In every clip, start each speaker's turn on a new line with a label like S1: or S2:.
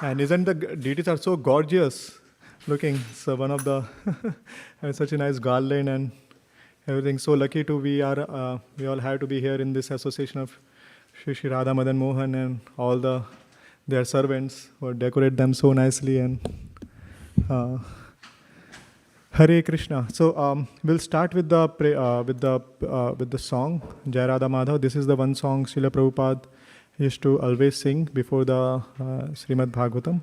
S1: And isn't the deities are so gorgeous looking? So one of the and such a nice garland and everything. So lucky to we all have to be here in this association of Shri Radha Madan Mohan and all their servants who decorate them so nicely and uh, Hare Krishna. So we'll start with the song Jai Radha Madhav. This is the one song Srila Prabhupada used to always sing before the Srimad Bhagavatam.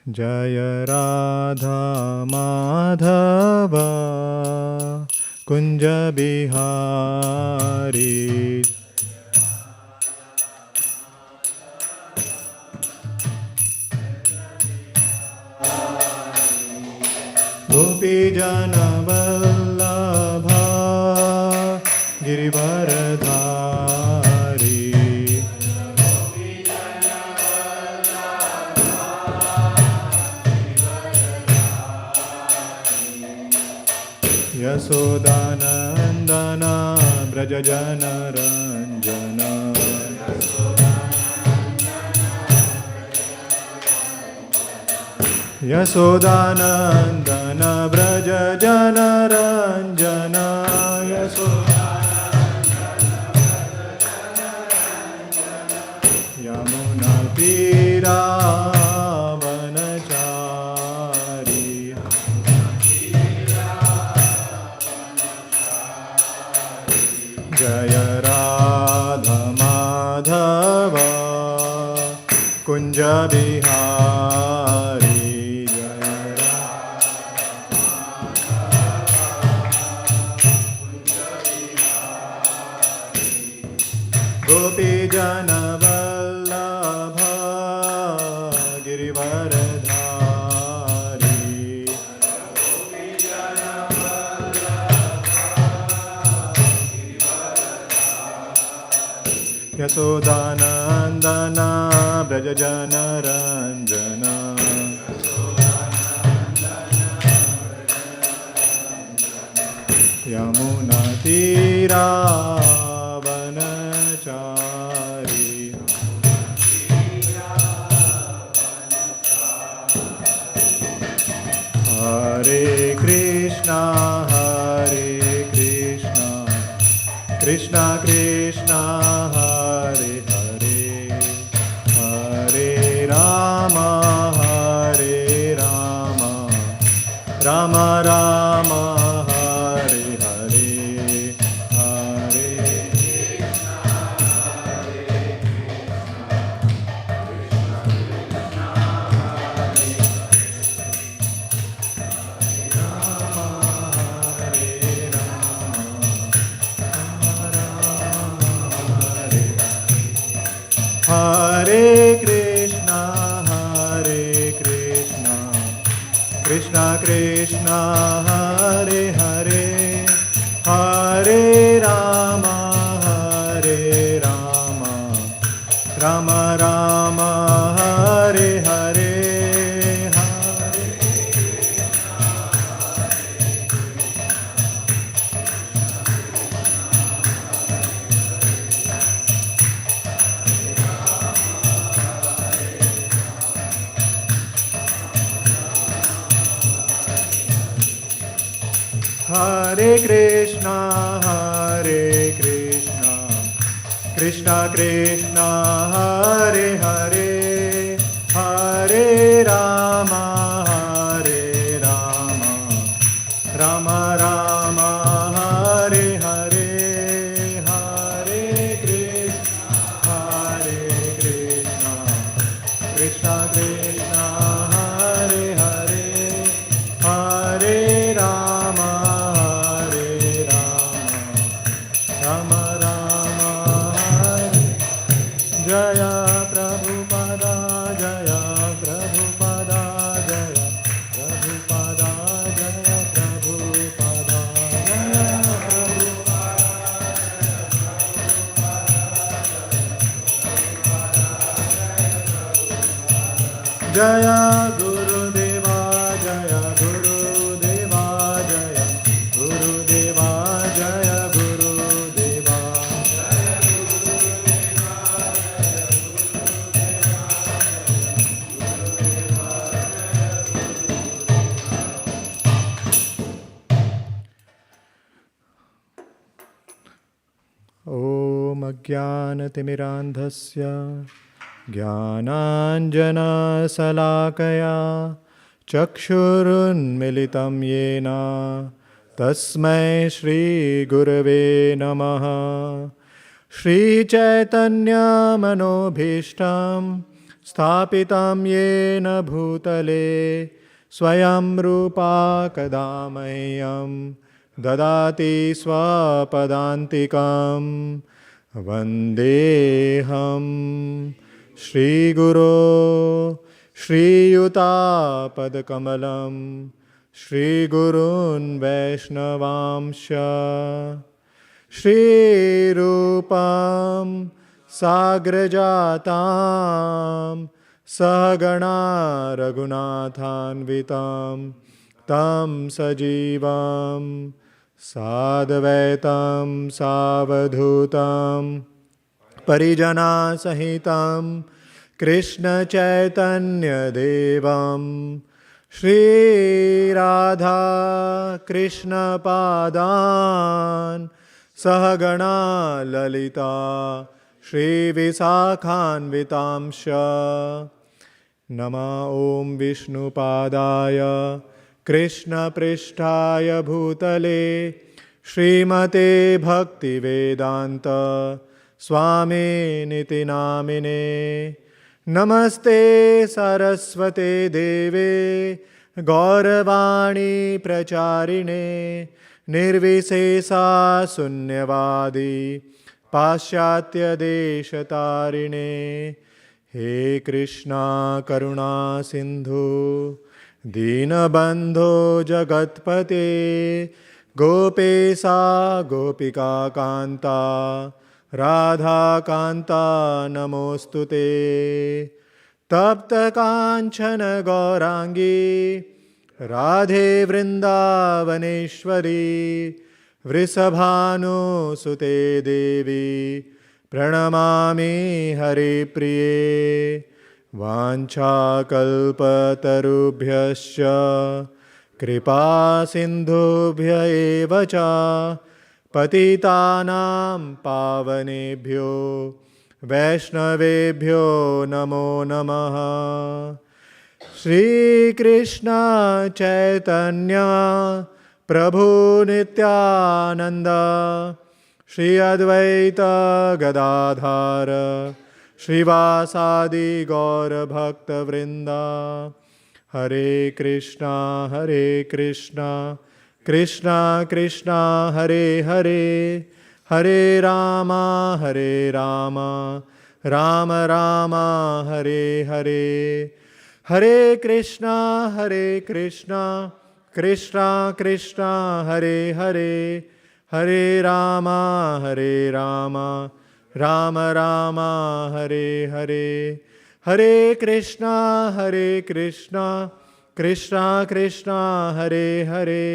S1: Jaya Radha Madhava Kunja Bihari Gopi Jana Vallabha Girivaradhari Yasodanandana Brajajana Ranjana Yasodanandana Brajajana Ranjana Yamuna Tira Vanachari Jaya Radha Madhava Kunja Bihari Gopi Jana Vallabha Girivaradhari Yasodanandana Brajajana Ranjana Yamuna Tira Vanachari Hare Krishna Krishna Krishna Hare Hare Hare Rama Rama Rama Hare Hare Hare Hare Krishna Krishna Krishna Hare Hare Hare Rama Rama Rama Hare Hare Hare Krishna Krishna Krishna Hare Hare Hare Rama Rama Rama Hare Hare Hare Krishna Krishna Krishna Hare Hare Hare Rama Rama Rama Jaya Prabhupada Jaya Prabhupada Jaya Prabhupada Jaya Prabhupada Jaya Prabhupada Jaya Gurudeva Jaya Gurudeva Jaya Gurudeva Jaya Gurudeva ज्ञानतिमिरान्धस्य ज्ञानाञ्जनशलाकया चक्षुरुन्मिलितं येन तस्मै श्रीगुरवे नमः। श्रीचैतन्यमनोभीष्टं स्थापितं येन भूतले स्वयं रूपा कदा मह्यं ददाति स्वपदान्तिकं। वन्देऽहं श्रीगुरो श्रीयुतापदकमलं श्रीगुरून् वैष्णवांश श्रीरूपं साग्रजातां सहगणा रघुनाथान्वितं तं सजीवं साद्वैतं सावधूतं परिजनसहितं कृष्णचैतन्यदेवं श्रीराधा कृष्णपादान् सहगणा ललिता श्रीविशाखान्वितांश। नमः ॐ विष्णुपादाय कृष्णपृष्ठाय भूतले श्रीमते भक्तिवेदान्त स्वामिनिति नामिने। नमस्ते सरस्वते देवे गौरवाणी प्रचारिणे निर्विशेषा शून्यवादी पाश्चात्यदेशतारिणे। हे कृष्णा करुणा सिन्धु दीनबन्धो जगत्पते गोपेशा गोपिका कान्ता राधा कान्ता नमोऽस्तुते। तप्त काञ्चन गौरांगी राधे वृन्दावनेश्वरी वृषभानुसुते देवी प्रणमामि हरिप्रिये। वाञ्छाकल्पतरुभ्यश्च कृपा सिन्धुभ्य एव च पतितानां पावनेभ्यो वैष्णवेभ्यो नमो नमः। श्रीकृष्ण चैतन्य प्रभु नित्यानंद श्री अद्वैत गदाधर श्रीवासादि गौर भक्तवृंदा। हरे कृष्णा कृष्णा कृष्णा हरे हरे हरे राम राम राम हरे हरे। हरे कृष्णा कृष्णा कृष्णा हरे हरे हरे राम राम हरे हरे। हरे Krishna Krishna Krishna Hare Hare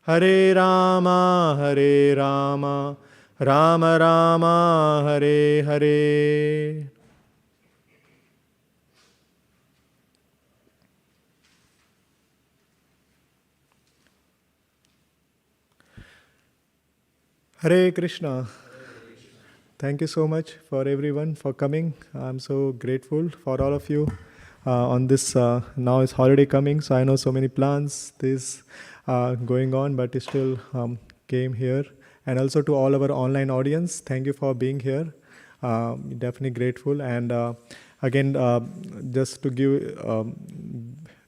S1: Hare Ram Ram Hare Hare. Hare Krishna. Thank you so much for everyone for coming. I'm so grateful for all of you on this. Now it's holiday coming, so I know so many plans this going on, but still came here. And also to all our online audience, thank you for being here. Definitely grateful. And again, just to give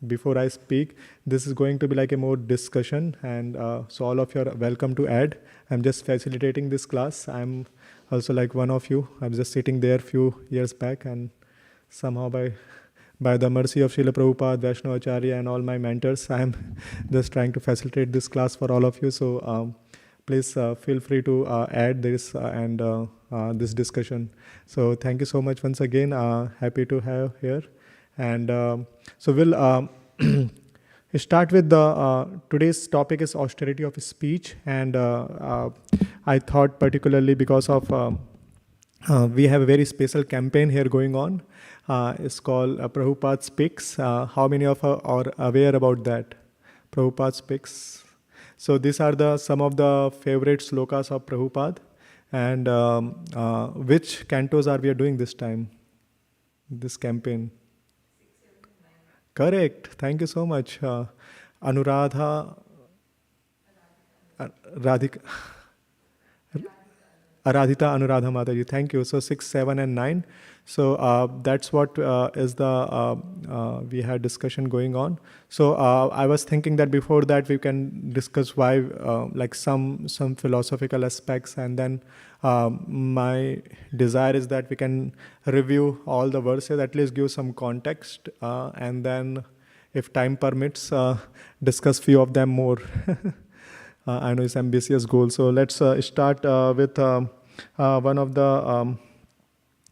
S1: before I speak, this is going to be like a more discussion, and so all of you are welcome to add. I'm just facilitating this class. I'm also like one of you. I was just sitting there a few years back, and somehow by the mercy of Srila Prabhupada, Vaishnava Acharya, and all my mentors, I'm just trying to facilitate this class for all of you. So please feel free to add this and this discussion. So thank you so much once again. Happy to have here. And so we'll start with the today's topic is austerity of speech, and I thought particularly because of we have a very special campaign here going on. It's called Prabhupada Speaks. How many of us are aware about that? Prabhupada Speaks. So these are some of the favorite slokas of Prabhupada, And which cantos are we doing this time, this campaign? Correct. Thank you so much. Anuradha, Radhika. Aradhita Anuradha Mataji, thank you. So 6, 7, and 9. So that's what is the we had discussion going on. So I was thinking that before that we can discuss why like some philosophical aspects, and then my desire is that we can review all the verses, at least give some context, and then if time permits, discuss few of them more. I know it's ambitious goal. So let's start with one of the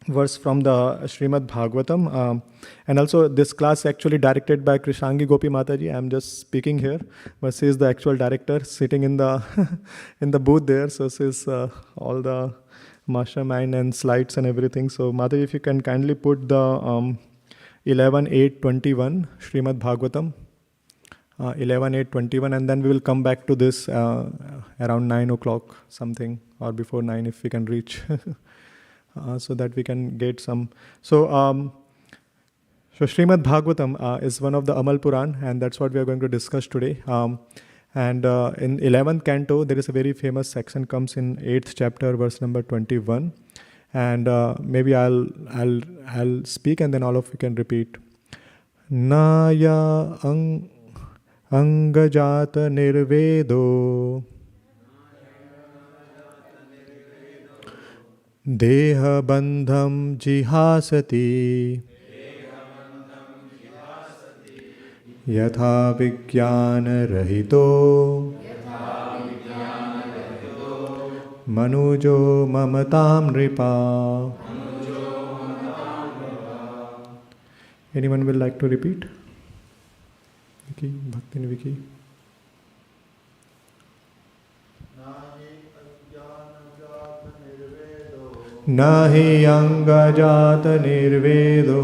S1: verse from the Srimad Bhagavatam. And also this class actually directed by Krishangi Gopi Mataji. I'm just speaking here, but she is the actual director sitting in the in the booth there. So she's all the mastermind and slides and everything. So Mataji, if you can kindly put the 11.8.21 Srimad Bhagavatam. 11.8.21, and then we will come back to this around 9 o'clock something, or before 9 if we can reach, so that we can get some. So Srimad Bhagavatam is one of the Amal Puran, and that's what we are going to discuss today. And in 11th canto, there is a very famous section comes in 8th chapter, verse number 21. And maybe I'll speak, and then all of you can repeat. Naya Angajata nirvedo Deha bandham jihasati Yatha vijnana rahito Manujo mamatam nripa. Anyone will like to repeat? Vicky, Bhaktin Vicky. Nahi angajata nirvedo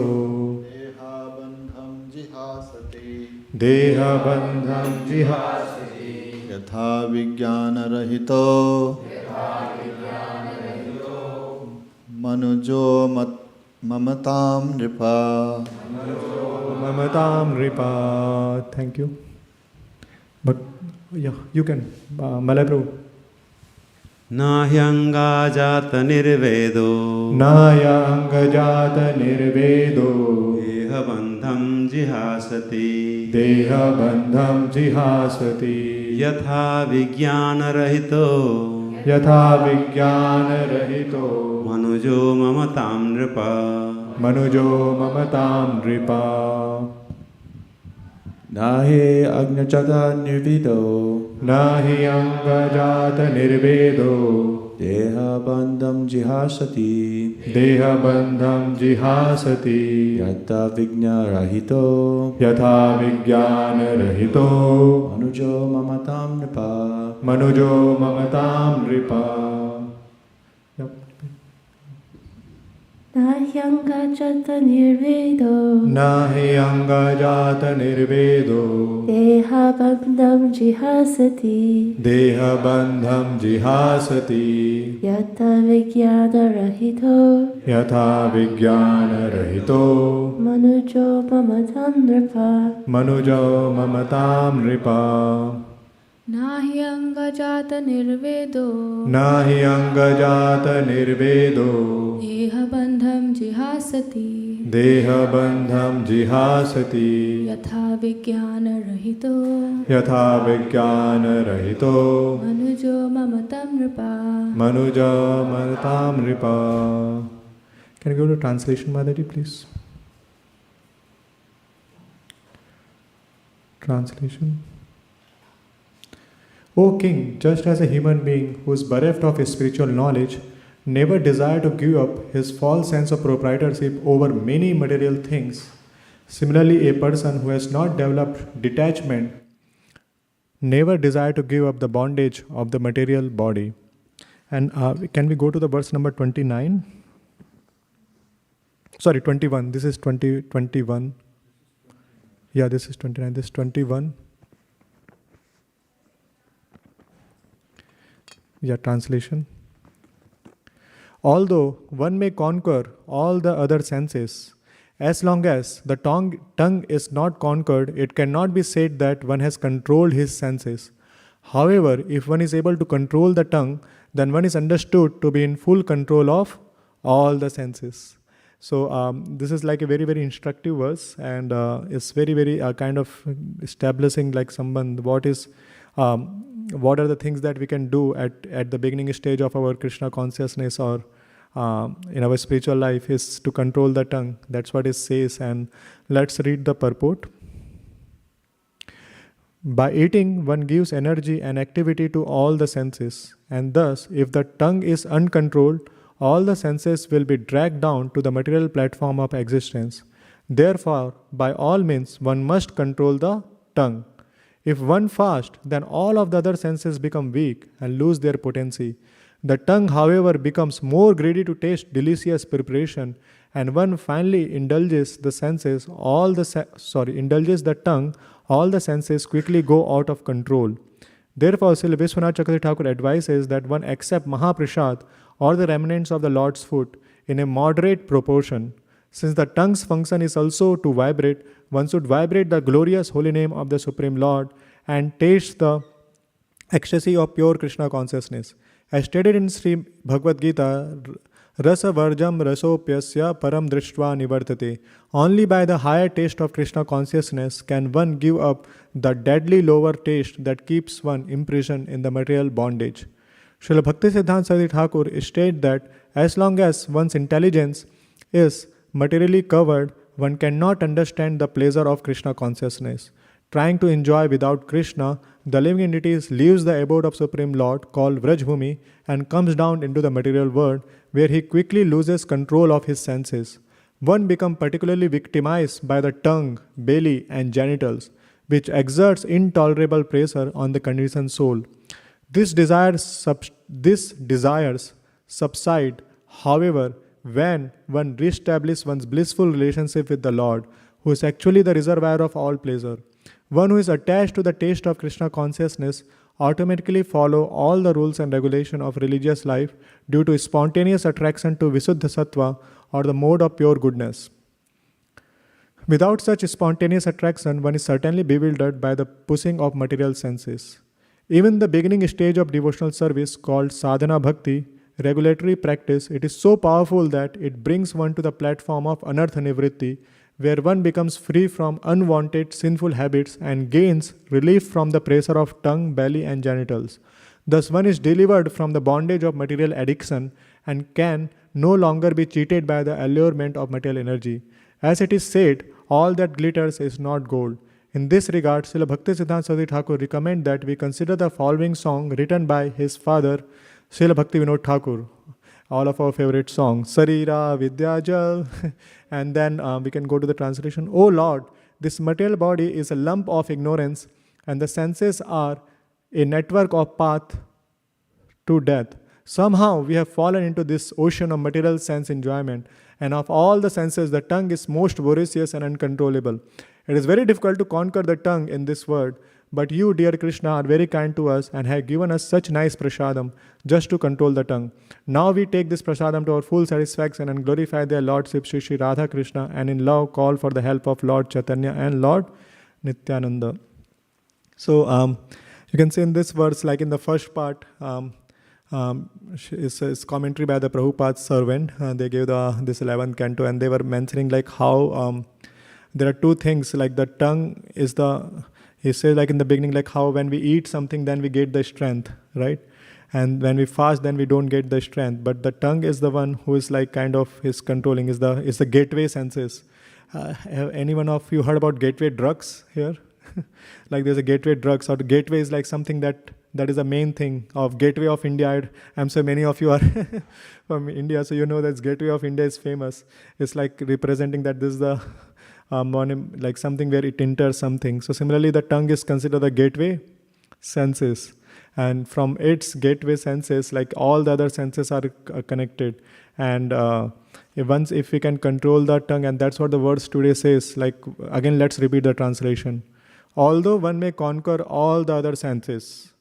S1: Deha bandham jihasati
S2: Yatha vijnana rahito Manujo mamatam nripa.
S1: Mamatam Ripa. Thank you. But yeah, you can. Malay Prabhu.
S3: Nahyanga jata nirvedo
S1: Nayanga jata nirvedo
S3: Deha bandham jihasati
S1: Deha bandham jihasati
S3: Yatha vijnana rahito
S1: Yatha vijnana rahito
S3: Manujo mamatam nripa.
S1: Manujo mamatam nripa.
S4: Nahi agnachata nirvido
S1: Nahi angajata nirvedo
S4: Deha bandham jihasati
S1: Deha bandham jihasati
S4: Yata vigna rahito
S1: Yatha vijnana rahito
S4: Manujo mamatam nipa.
S1: Manujo mamatam nripa.
S5: Nahyanga jata nirvedo
S1: Nahi angajata nirvedo
S5: Deha bandham jihasati
S1: Deha bandham jihasati
S5: Yata vijnana rahito
S1: Yatha vijnana rahito
S5: Manujo mamatam nripa.
S1: Manujo mamatam nripa.
S6: Nahyanga jata nirvedo
S1: Nahi angajata nirvedo
S6: Deha bandham jihasati
S1: Deha bandham jihasati
S6: Yatha vijnana rahito
S1: Yatha vijnana rahito
S6: Manujo mamatam nripa.
S1: Manuja mamatam nripa. Can you go to translation, Madhuri, please? Translation. O king, just as a human being who is bereft of his spiritual knowledge never desire to give up his false sense of proprietorship over many material things, similarly a person who has not developed detachment never desire to give up the bondage of the material body. And can we go to the verse number 29? Sorry, 21. This is 21. Yeah, this is 29. This is 21. Yeah, translation. Although one may conquer all the other senses, as long as the tongue is not conquered, it cannot be said that one has controlled his senses. However, if one is able to control the tongue, then one is understood to be in full control of all the senses. So this is like a very, very instructive verse, and it's very, very kind of establishing like someone what are the things that we can do at the beginning stage of our Krishna consciousness or in our spiritual life is to control the tongue. That's what it says, and let's read the purport. By eating, one gives energy and activity to all the senses, and thus, if the tongue is uncontrolled, all the senses will be dragged down to the material platform of existence. Therefore, by all means, one must control the tongue. If one fasts, then all of the other senses become weak and lose their potency. The tongue, however, becomes more greedy to taste delicious preparation, and one finally indulges the tongue, all the senses quickly go out of control. Therefore, Srila Vishwanath Chakravarti Thakur advises that one accept Mahaprasad or the remnants of the Lord's food in a moderate proportion. Since the tongue's function is also to vibrate, one should vibrate the glorious holy name of the Supreme Lord and taste the ecstasy of pure Krishna consciousness. As stated in Sri Bhagavad Gita, Rasa Varjam Rasopyasya Param Drishtva Nivartate. Only by the higher taste of Krishna consciousness can one give up the deadly lower taste that keeps one imprisoned in the material bondage. Srila Bhaktisiddhanta Saraswati Thakur states that as long as one's intelligence is materially covered, one cannot understand the pleasure of Krishna consciousness. Trying to enjoy without Krishna, the living entities leaves the abode of Supreme Lord called Vrajbhumi and comes down into the material world where he quickly loses control of his senses. One becomes particularly victimized by the tongue, belly and genitals, which exerts intolerable pressure on the conditioned soul. These desires subside, however, when one reestablishes one's blissful relationship with the Lord, who is actually the reservoir of all pleasure. One who is attached to the taste of Krishna consciousness automatically follow all the rules and regulation of religious life due to spontaneous attraction to Visuddha Sattva or the mode of pure goodness. Without such spontaneous attraction, one is certainly bewildered by the pushing of material senses. Even the beginning stage of devotional service called sadhana bhakti, regulatory practice, it is so powerful that it brings one to the platform of anartha nivritti, where one becomes free from unwanted sinful habits and gains relief from the pressure of tongue, belly and genitals. Thus one is delivered from the bondage of material addiction and can no longer be cheated by the allurement of material energy. As it is said, all that glitters is not gold. In this regard, Srila Bhaktisiddhanta Saraswati Thakur recommend that we consider the following song written by his father, Srila Bhakti Vinod Thakur. All of our favorite songs, Sarira, Vidyajal, and then we can go to the translation. O Lord, this material body is a lump of ignorance, and the senses are a network of path to death. Somehow we have fallen into this ocean of material sense enjoyment, and of all the senses, the tongue is most voracious and uncontrollable. It is very difficult to conquer the tongue in this world, but you, dear Krishna, are very kind to us and have given us such nice prasadam just to control the tongue. Now we take this prasadam to our full satisfaction and glorify their Lordship Shri Shri Radha Krishna, and in love call for the help of Lord Chaitanya and Lord Nityananda. So you can see in this verse, like in the first part, is commentary by the Prabhupada's servant. They gave this 11th canto, and they were mentioning like how there are two things, like the tongue is he says like in the beginning, like how when we eat something, then we get the strength, right? And when we fast, then we don't get the strength. But the tongue is the one who is like kind of is controlling, is the gateway senses. Have anyone of you heard about gateway drugs here? Like there's a gateway drugs, or the gateway is like something that is the main thing of Gateway of India. I'm sure many of you are from India, so you know that Gateway of India is famous. It's like representing that this is the like something where it enters something. So similarly, the tongue is considered the gateway senses, and from its gateway senses, like all the other senses are connected. And if we can control the tongue, and that's what the verse today says. Like again, let's repeat the translation. Although one may conquer all the other senses,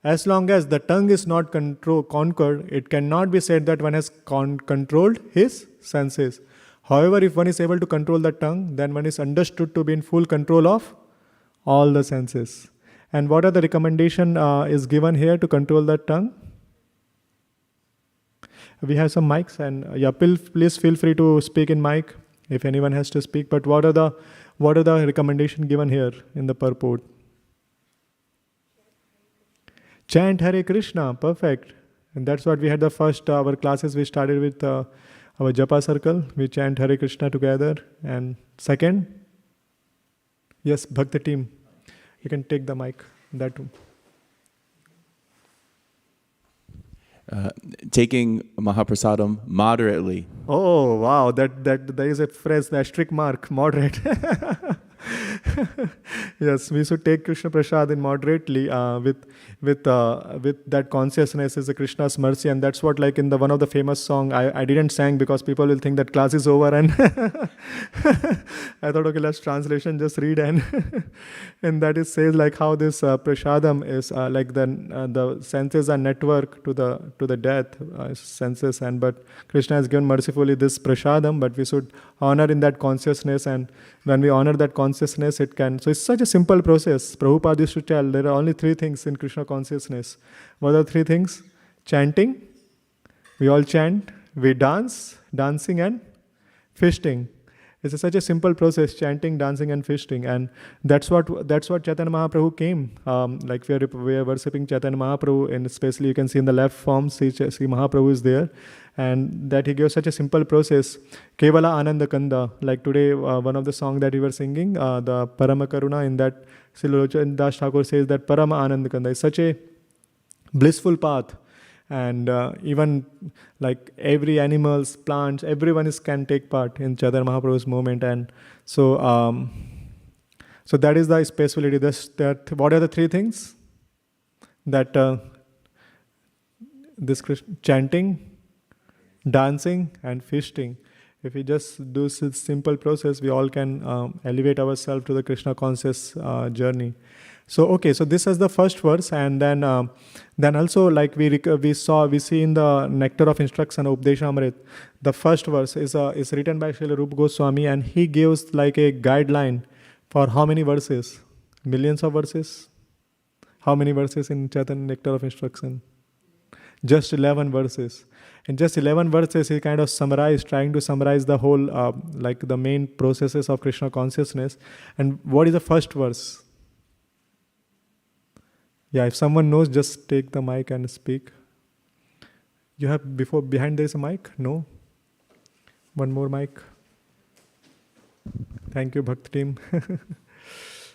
S1: As long as the tongue is not conquered, it cannot be said that one has controlled his senses. However, if one is able to control the tongue, then one is understood to be in full control of all the senses. And what are the recommendation is given here to control the tongue? We have some mics, and please feel free to speak in mic if anyone has to speak. But what are the recommendation given here in the purport? Chant Hare Krishna, perfect. And that's what we had the first, our classes we started with our Japa circle. We chant Hare Krishna together. And second, yes, Bhakti team, you can take the mic, that too.
S4: Taking Mahaprasadam moderately.
S1: Oh, wow, that there is a phrase, the asterisk mark, moderate. Yes, we should take Krishna Prasad in moderately with that consciousness is the Krishna's mercy, and that's what, like in the one of the famous song, I didn't sing because people will think that class is over, and I thought, okay, let's translation, just read, and and that is says like how this prasadam is like the senses are network to the death senses, and but Krishna has given mercifully this prasadam, but we should honor in that consciousness, and when we honor that consciousness, it can. So it's such a simple process. Prabhupada used to tell there are only three things in Krishna consciousness. What are the three things? Chanting. We all chant. We dance, dancing, and feasting. It's such a simple process: chanting, dancing, and feasting. And that's what Chaitanya Mahaprabhu came. Like we are worshipping Chaitanya Mahaprabhu, and especially you can see in the left form, see Mahaprabhu is there. And that he gave such a simple process. Kevala Ananda Kanda. Like today, one of the song that we were singing, the Parama Karuna, in that Sri Das Thakur says that Parama Ananda Kanda is such a blissful path. And even like every animals, plants, everyone can take part in Chaitanya Mahaprabhu's movement. And so, so that is the speciality. That what are the three things? That this chanting, dancing, and feasting. If we just do this simple process, we all can elevate ourselves to the Krishna conscious journey. So okay, so this is the first verse, and then also like we see in the Nectar of Instruction, Updeshamrit, the first verse is written by Srila Rupa Goswami, and he gives like a guideline for how many verses, millions of verses. How many verses in Chaitanya Nectar of Instruction? Just 11 verses. In just 11 verses, he kind of trying to summarize the whole, like the main processes of Krishna consciousness. And what is the first verse? Yeah, if someone knows, just take the mic and speak. You have behind there is a mic? No? One more mic. Thank you, Bhakti team.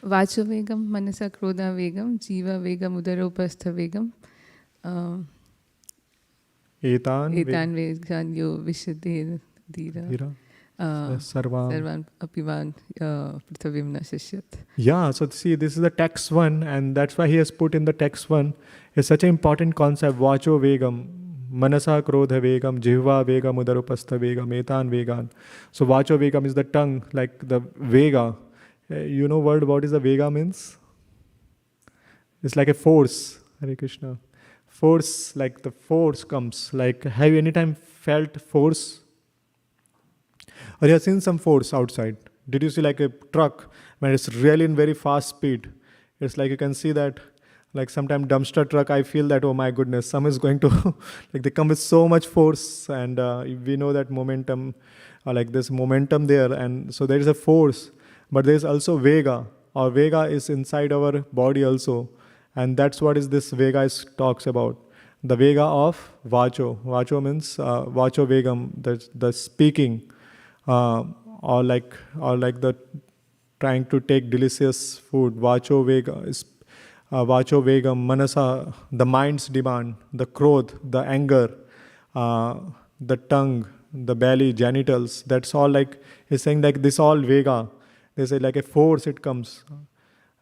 S7: Vacho vegam, manasa krodha vegam, jiva vegam, udaropastha vegam.
S1: Etan
S7: vegan yo vishuddhi dhira. Sarvan apivan prithvim nasashyat.
S1: Yeah, so see, this is the text 1, and that's why he has put in the text 1. It's such an important concept. Vacho vegam, manasa krodha vegam, jihva vegam, udarupastha vegam, etan vegan. So vacho vegam is the tongue, like the vega. You know what is the vega means? It's like a force. Hare Krishna. Force, like the force comes. Like, have you anytime felt force? Or you have seen some force outside? Did you see like a truck when it's really in very fast speed? It's like you can see that, like sometimes dumpster truck, I feel that, oh my goodness, some is going to, like they come with so much force, and we know that momentum, like this momentum there, and so there is a force, but there is also vega, or vega is inside our body also, and that's what is this vega talks about. The vega of vacho. Vacho means vacho vegam, the speaking. Or like the trying to take delicious food. Vacho vegam, manasa, the mind's demand, the krodh, the anger, the tongue, the belly, genitals. That's all like he's saying like this all vega. They say like a force it comes,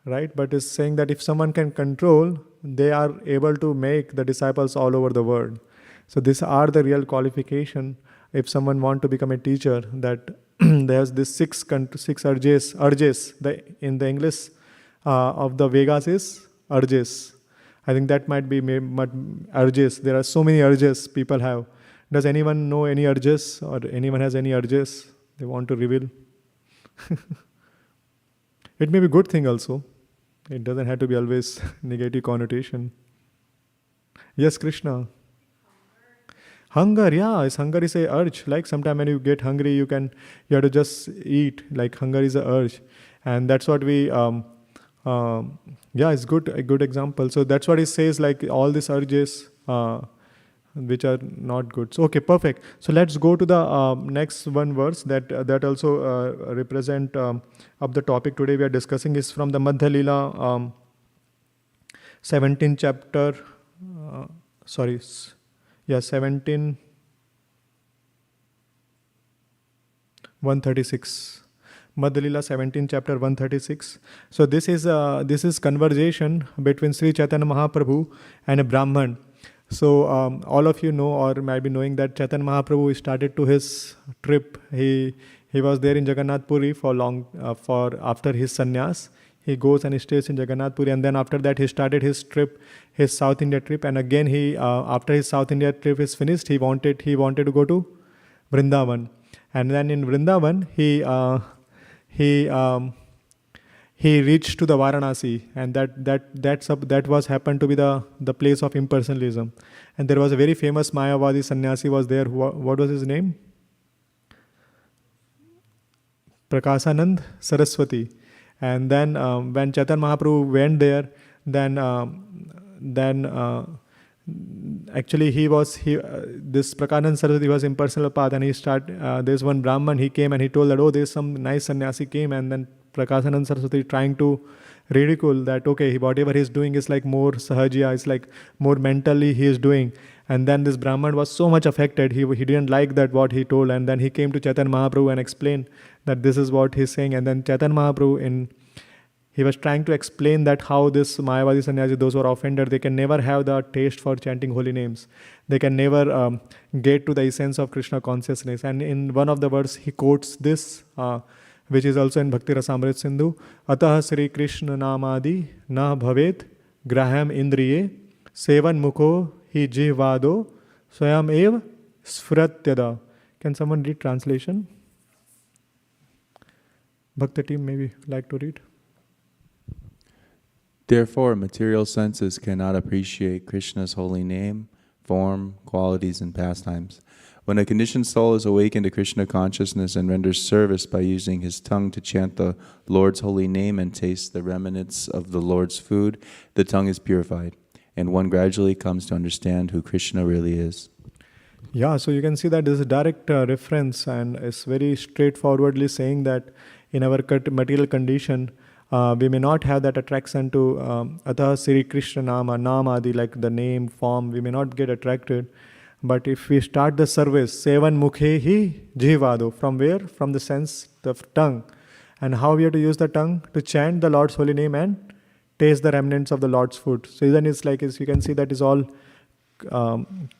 S1: right? But it's saying that if someone can control, they are able to make the disciples all over the world. So these are the real qualification. If someone want to become a teacher, that there's this six urges. In the English of the Vegas is urges. I think that might be urges. There are so many urges people have. Does anyone know any urges, or anyone has any urges they want to reveal? It may be a good thing also. It doesn't have to be always negative connotation. Yes, Krishna. Hunger, yeah, hunger is a urge. Like sometime when you get hungry, you have to just eat. Like hunger is a urge, and that's what we. Yeah, it's a good example. So that's what it says. Like all these urges, which are not good. So okay, perfect. So let's go to the next one verse that also represent of the topic today we are discussing is from the Madhya Lila 17th chapter. 17 136. Madhya Lila 17 chapter 136. So this is conversation between Sri Chaitanya Mahaprabhu and a Brahman. So all of you know or might be knowing that Chaitanya Mahaprabhu started to his trip. He was there in Jagannath Puri for after his sannyas. He goes and he stays in Jagannath Puri, and then after that he started his trip, his South India trip. And again he after his South India trip is finished, he wanted to go to Vrindavan. And then in Vrindavan he reached to the Varanasi, and that was happened to be the place of impersonalism. And there was a very famous Mayavadi sannyasi was there. What was his name? Prakasanand Saraswati. And then when Chaitanya Mahaprabhu went there, then actually this Prakasanand Saraswati was impersonal path, and there's one Brahman, he came and he told that, oh, there's some nice sannyasi came, and then Prakasanand Saraswati trying to ridicule that, okay, whatever he's doing is like more sahajya, it's like more mentally he is doing. And then this Brahman was so much affected, he didn't like that what he told, and then he came to Chaitanya Mahaprabhu and explained that this is what he's saying. And then Chaitanya Mahaprabhu he was trying to explain that how this Mayavadi sannyasi, those who are offended, they can never have the taste for chanting holy names. They can never get to the essence of Krishna consciousness. And in one of the verses, he quotes this, which is also in Bhakti Rasamrit Sindhu. Atah Sri Krishna Namadi na bhavet graham indriye sevan mukho hi jihvado swayam ev sfratyada. Can someone read translation? Bhakti team maybe like to read.
S4: Therefore, material senses cannot appreciate Krishna's holy name, form, qualities, and pastimes. When a conditioned soul is awakened to Krishna consciousness and renders service by using his tongue to chant the Lord's holy name and taste the remnants of the Lord's food, the tongue is purified, and one gradually comes to understand who Krishna really is.
S1: Yeah, so you can see that this is a direct reference, and it's very straightforwardly saying that in our material condition, we may not have that attraction to Atah Sri Krishna Namadi, like the name, form, we may not get attracted. But if we start the service, Sevan Mukhe hi Jihvado, from where? From the sense, the tongue. And how we have to use the tongue? To chant the Lord's holy name and taste the remnants of the Lord's food. So then it's like, you can see that is all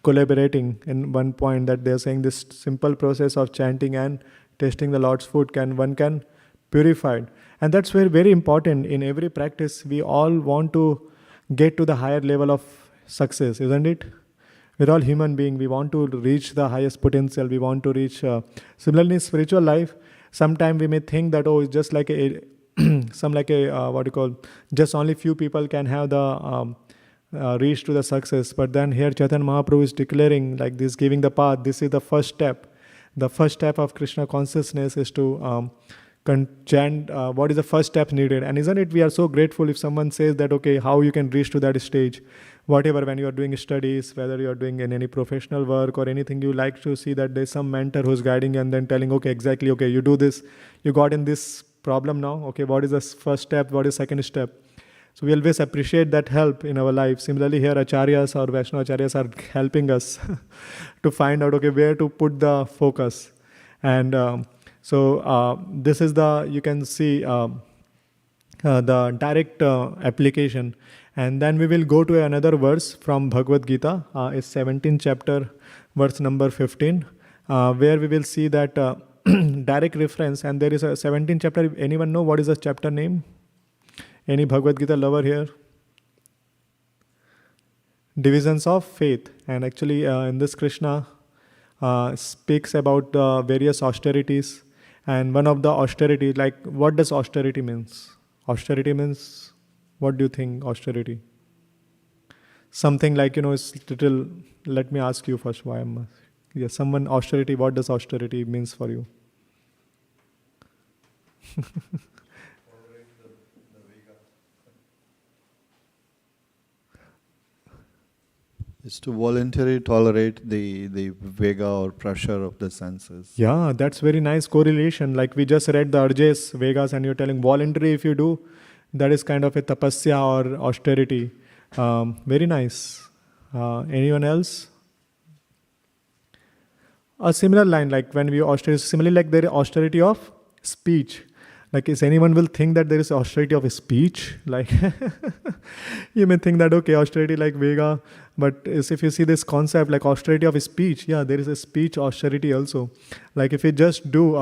S1: collaborating in one point, that they are saying this simple process of chanting and tasting the Lord's food one can purify it. And that's very important. In every practice, we all want to get to the higher level of success, isn't it? We're all human beings. We want to reach the highest potential. We want to reach. Similarly, in spiritual life, sometimes we may think that, oh, it's just like just only few people can have the reach to the success. But then here Chaitanya Mahaprabhu is declaring like this, giving the path. This is the first step. The first step of Krishna consciousness is to chant what is the first step needed. And isn't it, we are so grateful if someone says that, okay, how you can reach to that stage. Whatever, when you are doing studies, whether you are doing in any professional work or anything, you like to see that there's some mentor who's guiding you and then telling, okay, exactly, okay, you do this, you got in this problem now, okay, what is the first step, what is second step? So we always appreciate that help in our life. Similarly here, Acharyas or Vaishnava Acharyas are helping us to find out, okay, where to put the focus. And so this is you can see the direct application. And then we will go to another verse from Bhagavad Gita, it's 17th chapter, verse number 15, where we will see that direct reference. And there is a 17th chapter. Anyone know what is the chapter name? Any Bhagavad Gita lover here? divisions of faith. And actually, in this Krishna speaks about the various austerities. And one of the austerity, like what does austerity means? Austerity means, what do you think austerity? Something like, it's little, let me ask you first why I'm, yeah, someone austerity, what does austerity means for you?
S2: Is to voluntarily tolerate the vega or pressure of the senses.
S1: Yeah, that's very nice correlation. Like we just read the urges, Vegas, and you're telling voluntary if you do, that is kind of a tapasya or austerity. Very nice. Anyone else? A similar line, like when we austerity, similarly like there is austerity of speech. Like is anyone will think that there is austerity of speech? Like you may think that okay, austerity like Vega, but if you see this concept like austerity of speech, yeah, there is a speech austerity also. Like if we just do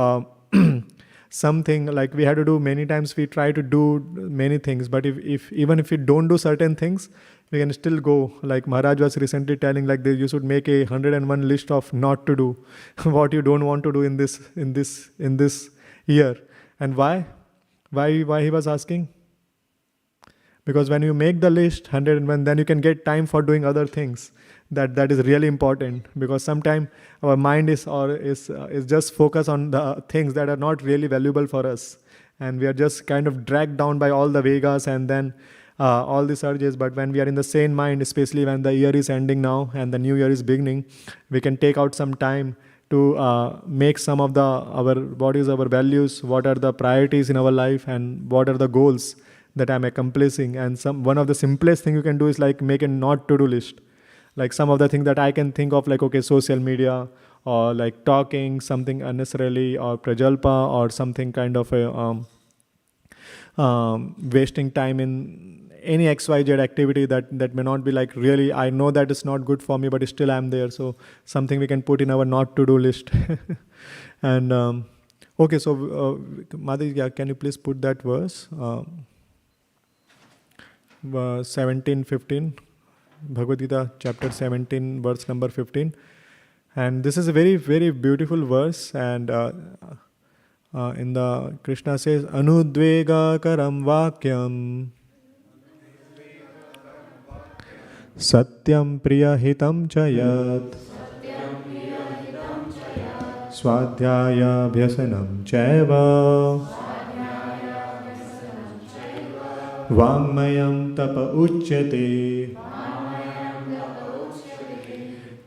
S1: something, like we had to do many times, we try to do many things, but if even if we don't do certain things, we can still go. Like Maharaj was recently telling, like you should make a 101 list of not to do, what you don't want to do in this year. And why? Why he was asking? Because when you make the list 101, then you can get time for doing other things. That is really important, because sometimes our mind is just focused on the things that are not really valuable for us, and we are just kind of dragged down by all the Vegas and then all these urges. But when we are in the sane mind, especially when the year is ending now and the new year is beginning, we can take out some time to make some of our values, what are the priorities in our life, and what are the goals that I'm accomplishing. And one of the simplest thing you can do is like make a not to do list. Like some of the things that I can think of, like okay, social media, or like talking something unnecessarily, or prajalpa, or something kind of a wasting time in any XYZ activity that may not be like really, I know that it's not good for me, but still I'm there. So something we can put in our not to do list. And okay, so Madhu, yeah, can you please put that verse 17-15, Bhagavad Gita chapter 17 verse number 15. And this is a very, very beautiful verse. And in the Krishna says anudvega karam vakyam satyam priya hitam chayat swadhyaya bhyasanam chaiva vangmayam tapa uchyate.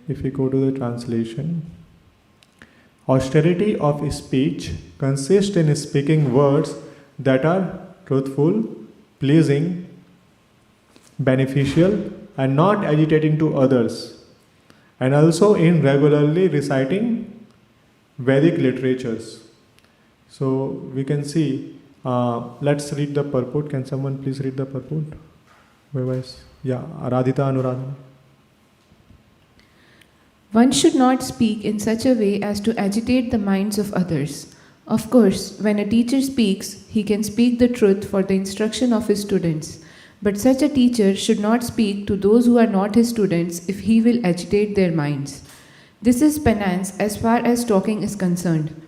S1: If we go to the translation, austerity of speech consists in speaking words that are truthful, pleasing, beneficial, and not agitating to others, and also in regularly reciting Vedic literatures. So we can see, let's read the purport. Can someone please read the purport? Otherwise, yeah, Aradhita Anuradhana.
S7: One should not speak in such a way as to agitate the minds of others. Of course, when a teacher speaks, he can speak the truth for the instruction of his students. But such a teacher should not speak to those who are not his students if he will agitate their minds. This is penance as far as talking is concerned.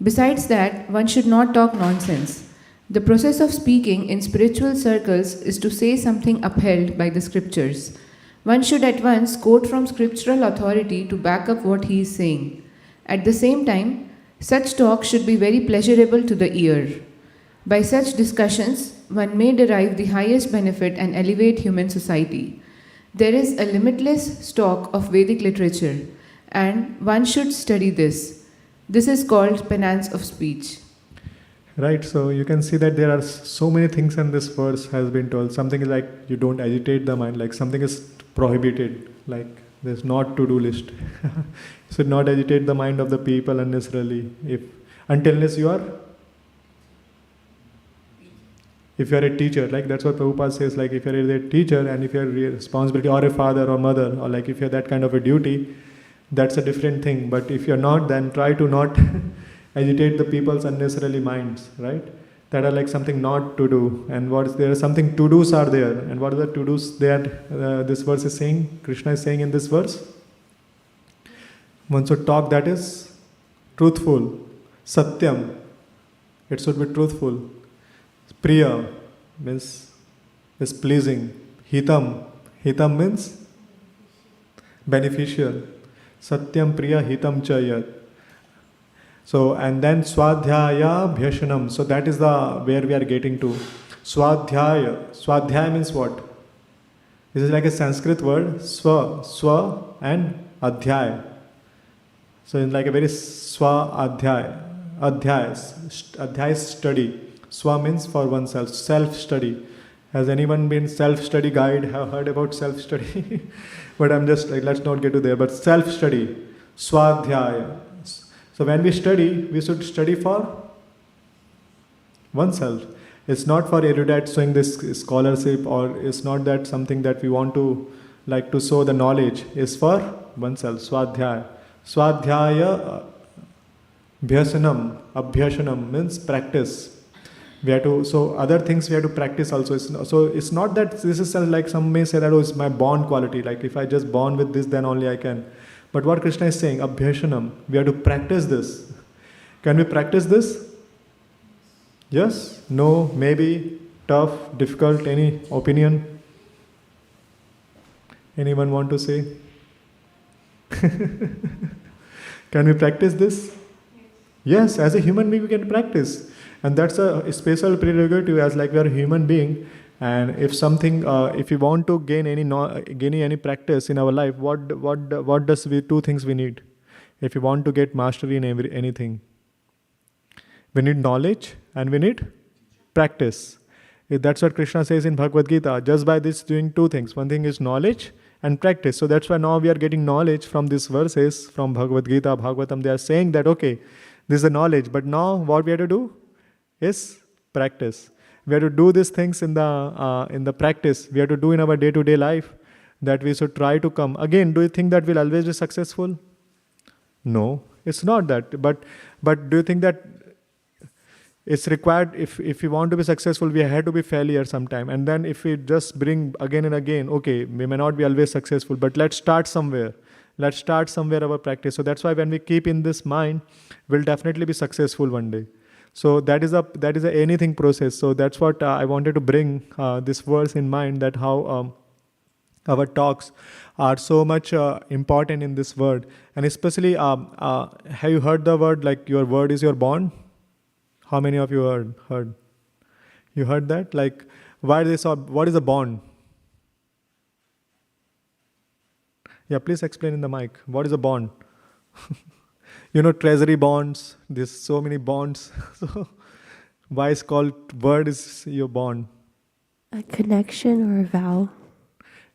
S7: Besides that, one should not talk nonsense. The process of speaking in spiritual circles is to say something upheld by the scriptures. One should at once quote from scriptural authority to back up what he is saying. At the same time, such talk should be very pleasurable to the ear. By such discussions, one may derive the highest benefit and elevate human society. There is a limitless stock of Vedic literature, and one should study this. This is called penance of speech.
S1: Right, so you can see that there are so many things in this verse has been told. Something is like you don't agitate the mind, like something is prohibited, like there's not to do list. You should not agitate the mind of the people unnecessarily, unless you are a teacher, like that's what Prabhupada says, like if you're a teacher and if you're a responsibility, or a father or mother, or like if you're that kind of a duty, that's a different thing. But if you're not, then try to not agitate the people's unnecessarily minds, right? that are like something not to do, and what is there? Something to dos are there, and what are the to dos that this verse is saying? Krishna is saying in this verse. One should talk that is truthful, satyam. It should be truthful. Priya means is pleasing. Hitam means beneficial. Satyam priya hitam chayat. So, and then swadhyaya bhyashanam. So that is the where we are getting to. Swadhyaya means what? This is like a Sanskrit word, swa and adhyay. So it's like a very adhyay is study. Swa means for oneself, self-study. Has anyone been self-study guide? Have heard about self-study? But I'm just like, let's not get to there. But self-study, swadhyaya. So when we study, we should study for oneself. It's not for erudites showing this scholarship, or it's not that something that we want to like to show the knowledge. It's for oneself. Swadhyaya. Swadhyaya abhyashanam means practice. We have to, so other things we have to practice also. So it's not that this is like some may say that, oh, it's my born quality. Like if I just born with this, then only I can. But what Krishna is saying, abhyashanam, we have to practice this. Can we practice this? Yes? No? Maybe? Tough? Difficult? Any opinion? Anyone want to say? Can we practice this? Yes, as a human being we can practice. And that's a special prerogative as like we are a human being. And if something, if we want to gain any practice in our life, what does we two things we need? If we want to get mastery in anything, we need knowledge and we need practice. That's what Krishna says in Bhagavad Gita. Just by this doing two things. One thing is knowledge and practice. So that's why now we are getting knowledge from these verses from Bhagavad Gita, Bhagavatam. They are saying that okay, this is the knowledge, but now what we have to do is practice. We have to do these things in the practice. We have to do in our day-to-day life, that we should try to come. Again, do you think that we'll always be successful? No, it's not that. But do you think that it's required, if we want to be successful, we have to be failure sometime. And then if we just bring again and again, okay, we may not be always successful, but let's start somewhere. Let's start somewhere our practice. So that's why when we keep in this mind, we'll definitely be successful one day. So that is a anything process. So that's what I wanted to bring this verse in mind, that how our talks are so much important in this word. And especially, have you heard the word like your word is your bond? How many of you heard? You heard that? Like, what is a bond? Yeah, please explain in the mic. What is a bond? Treasury bonds, there's so many bonds. So why is called word is your bond?
S5: A connection or a vow.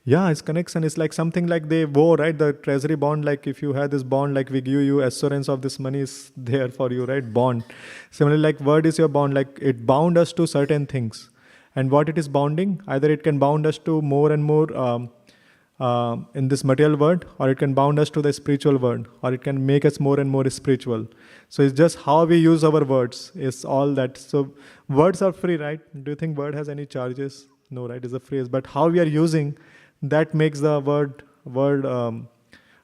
S1: Yeah, it's connection. It's like something like they vow, right? The treasury bond, like if you have this bond, like we give you assurance of this money is there for you, right? Bond. Similarly, like word is your bond, like it bound us to certain things. And what it is bounding, either it can bound us to more and more in this material world, or it can bound us to the spiritual world, or it can make us more and more spiritual. So it's just how we use our words is all that. So words are free, right? Do you think word has any charges? No, right? It's a phrase. But how we are using, that makes the word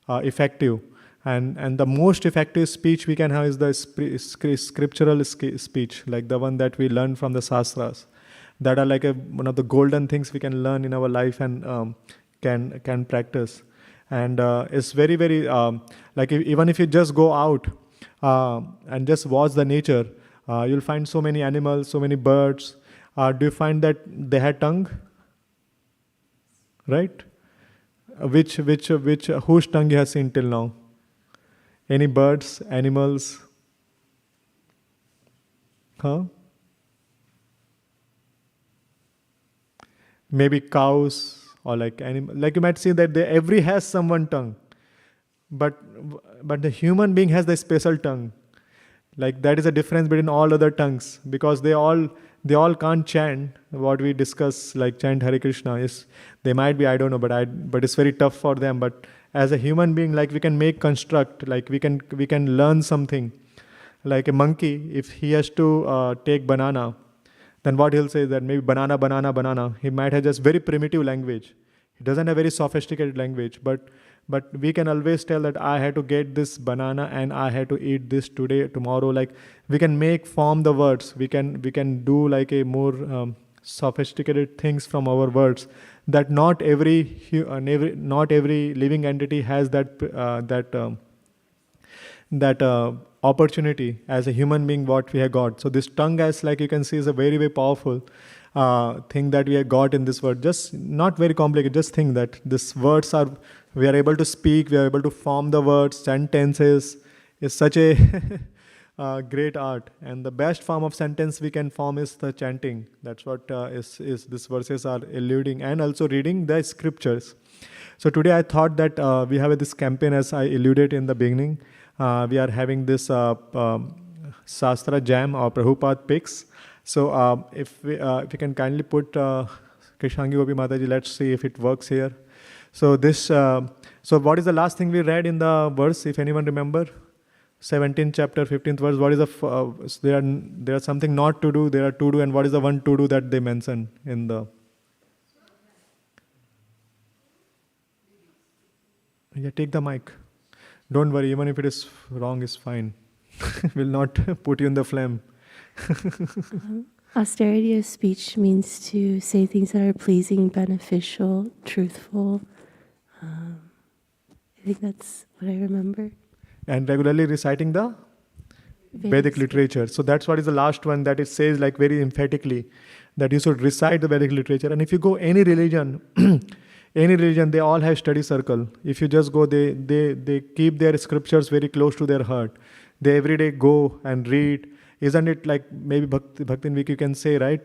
S1: effective. And the most effective speech we can have is the scriptural speech, like the one that we learn from the Shastras. That are like one of the golden things we can learn in our life and can practice. And it's very, very, like even if you just go out and just watch the nature, you'll find so many animals, so many birds. Do you find that they had tongue? Right? Whose tongue you have seen till now? Any birds, animals? Huh? Maybe cows. Or like animal, like you might see that every has someone tongue, but the human being has the special tongue. Like that is a difference between all other tongues, because they all can't chant what we discuss, like chant Hare Krishna. Is they might be, I don't know, but it's very tough for them. But as a human being, like we can make construct, like we can learn something. Like a monkey, if he has to take banana, then what he'll say is that maybe banana, banana, banana. He might have just very primitive language. He doesn't have very sophisticated language, but we can always tell that I had to get this banana and I had to eat this today, tomorrow. Like we can form the words. We can do like a more sophisticated things from our words. That not every living entity has that opportunity as a human being what we have got. So this tongue, as like you can see, is a very, very powerful thing that we have got in this word. Just not very complicated. Just think that these words are, we are able to speak, we are able to form the words, sentences. Is such a great art. And the best form of sentence we can form is the chanting. That's what is these verses are alluding, and also reading the scriptures. So today I thought that we have this campaign, as I alluded in the beginning. We are having this Shastra Jam or Prabhupada Picks. So if we can kindly put Krishangi Gopi Mataji, let's see if it works here. So this, so what is the last thing we read in the verse, if anyone remember? 17th chapter, 15th verse. What is the, there are something not to do, there are to do, and what is the one to do that they mention in the... Yeah, take the mic. Don't worry, even if it is wrong, is fine. Will not put you in the flame.
S5: Austerity of speech means to say things that are pleasing, beneficial, truthful. I think that's what I remember.
S1: And regularly reciting the Vedic literature. So that's what is the last one, that it says like very emphatically that you should recite the Vedic literature. And if you go any religion, any religion, they all have study circle. If you just go, they keep their scriptures very close to their heart. They every day go and read. Isn't it like maybe Bhaktin Week you can say, right?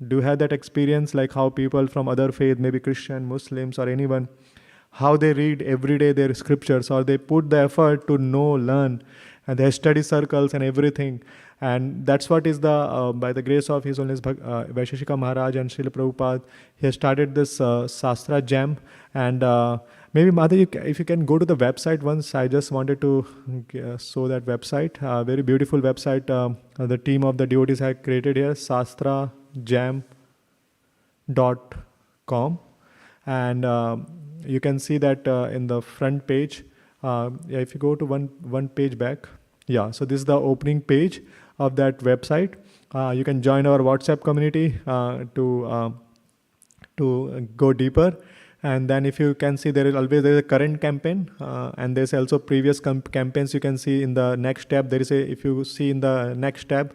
S1: Do you have that experience, like how people from other faith, maybe Christian, Muslims or anyone, how they read every day their scriptures, or they put the effort to know, learn, and they have study circles and everything. And that's what is the, by the grace of His Holiness Vaisheshika Maharaj and Srila Prabhupada, he has started this Shastra Jam. And maybe Mataji, if you can go to the website once, I just wanted to show that website. Very beautiful website. The team of the devotees have created here, shastrajam.com. And you can see that in the front page. If you go to one page back, yeah. So this is the opening page of that website. You can join our WhatsApp community to go deeper. And then if you can see, there is a current campaign, and there's also previous campaigns you can see in the next tab. There is if you see in the next tab,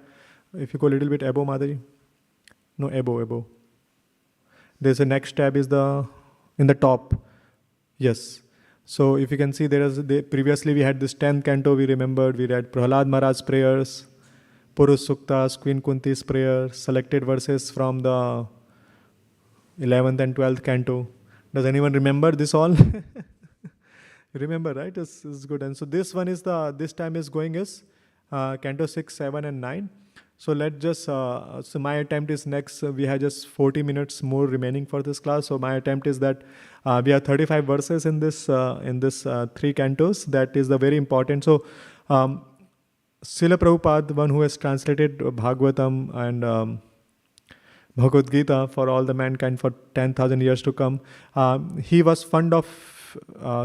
S1: if you go a little bit above, Madhuri. No, above. There's a next tab is in the top. Yes. So if you can see, previously we had this 10th canto, we remembered, we read Prahlad Maharaj's prayers, Purush Suktas, Queen Kunti's prayer, selected verses from the 11th and 12th canto. Does anyone remember this all? You remember, right? This is good. And so this one is this time is going is canto 6, 7 and 9. So let's just, so my attempt is next, we have just 40 minutes more remaining for this class. So my attempt is that we have 35 verses in this 3 cantos. That is the very important. So Srila Prabhupada, the one who has translated Bhagavatam and Bhagavad Gita for all the mankind for 10,000 years to come, he was fond of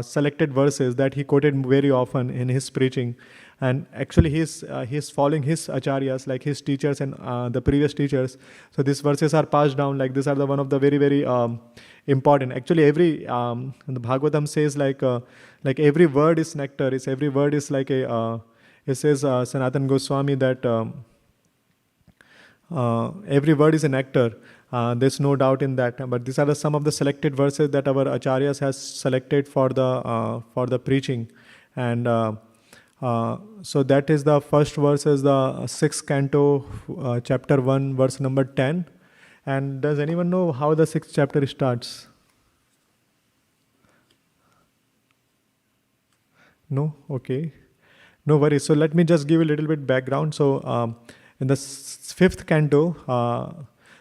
S1: selected verses that he quoted very often in his preaching. And actually he's following his acharyas, like his teachers and the previous teachers. So these verses are passed down, like these are the one of the very, very important. Actually every, the Bhagavatam says like every word is nectar, every word is like a, it says Sanatan Goswami that every word is a nectar. There's no doubt in that. But these are some of the selected verses that our acharyas has selected for the preaching. And so that is the first verse, is the 6th canto, chapter 1, verse number 10. And does anyone know how the 6th chapter starts? No? Okay. No worries. So let me just give a little bit background. So in the 5th canto,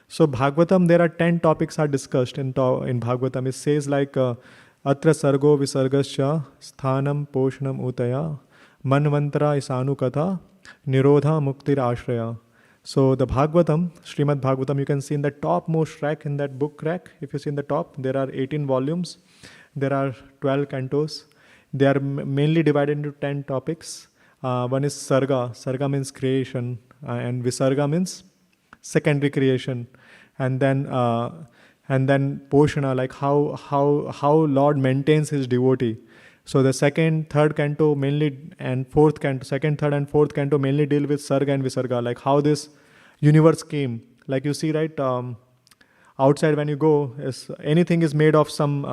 S1: so Bhagavatam, there are 10 topics are discussed in Bhagavatam. It says like Atra Sargo Visargasya Sthanam Poshanam Utaya Manvantara Isanu Katha Nirodha Muktir Ashraya. So the Bhagavatam, Srimad Bhagavatam, you can see in the topmost rack, in that book rack, if you see in the top, there are 18 volumes, there are 12 cantos. They are mainly divided into 10 topics. One is Sarga. Sarga means creation, and Visarga means secondary creation. And then Poshana, like how Lord maintains his devotee. So the second, third canto mainly, and fourth canto, second, third, and fourth canto mainly deal with Sarga and Visarga, like how this universe came. Like you see, right, outside when you go, anything is made of some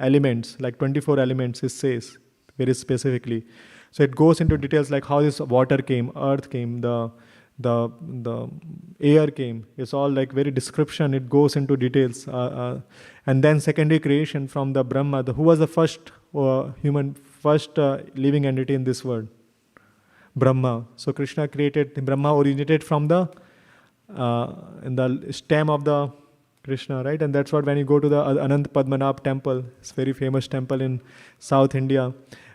S1: elements, like 24 elements, it says very specifically. So it goes into details like how this water came, earth came, the air came. It's all like very description. It goes into details, and then secondary creation from the Brahma. Who was the first human, first living entity in this world? Brahma. So Krishna created. Brahma originated from the in the stem of the Krishna, right? And that's what when you go to the Anant Padmanabh temple, it's a very famous temple in South India.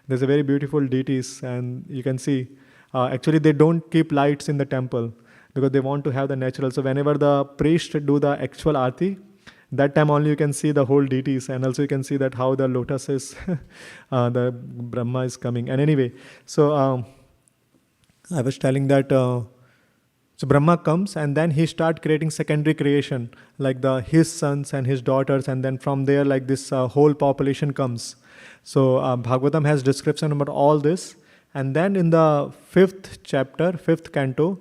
S1: There's a very beautiful deities, and you can see. Actually, they don't keep lights in the temple because they want to have the natural. So whenever the priest do the actual aarti, that time only you can see the whole deities, and also you can see that how the lotus is, the Brahma is coming. And anyway, so I was telling that. So Brahma comes and then he start creating secondary creation, like his sons and his daughters, and then from there like this whole population comes. So Bhagavatam has description about all this. And then in the 5th chapter, 5th canto,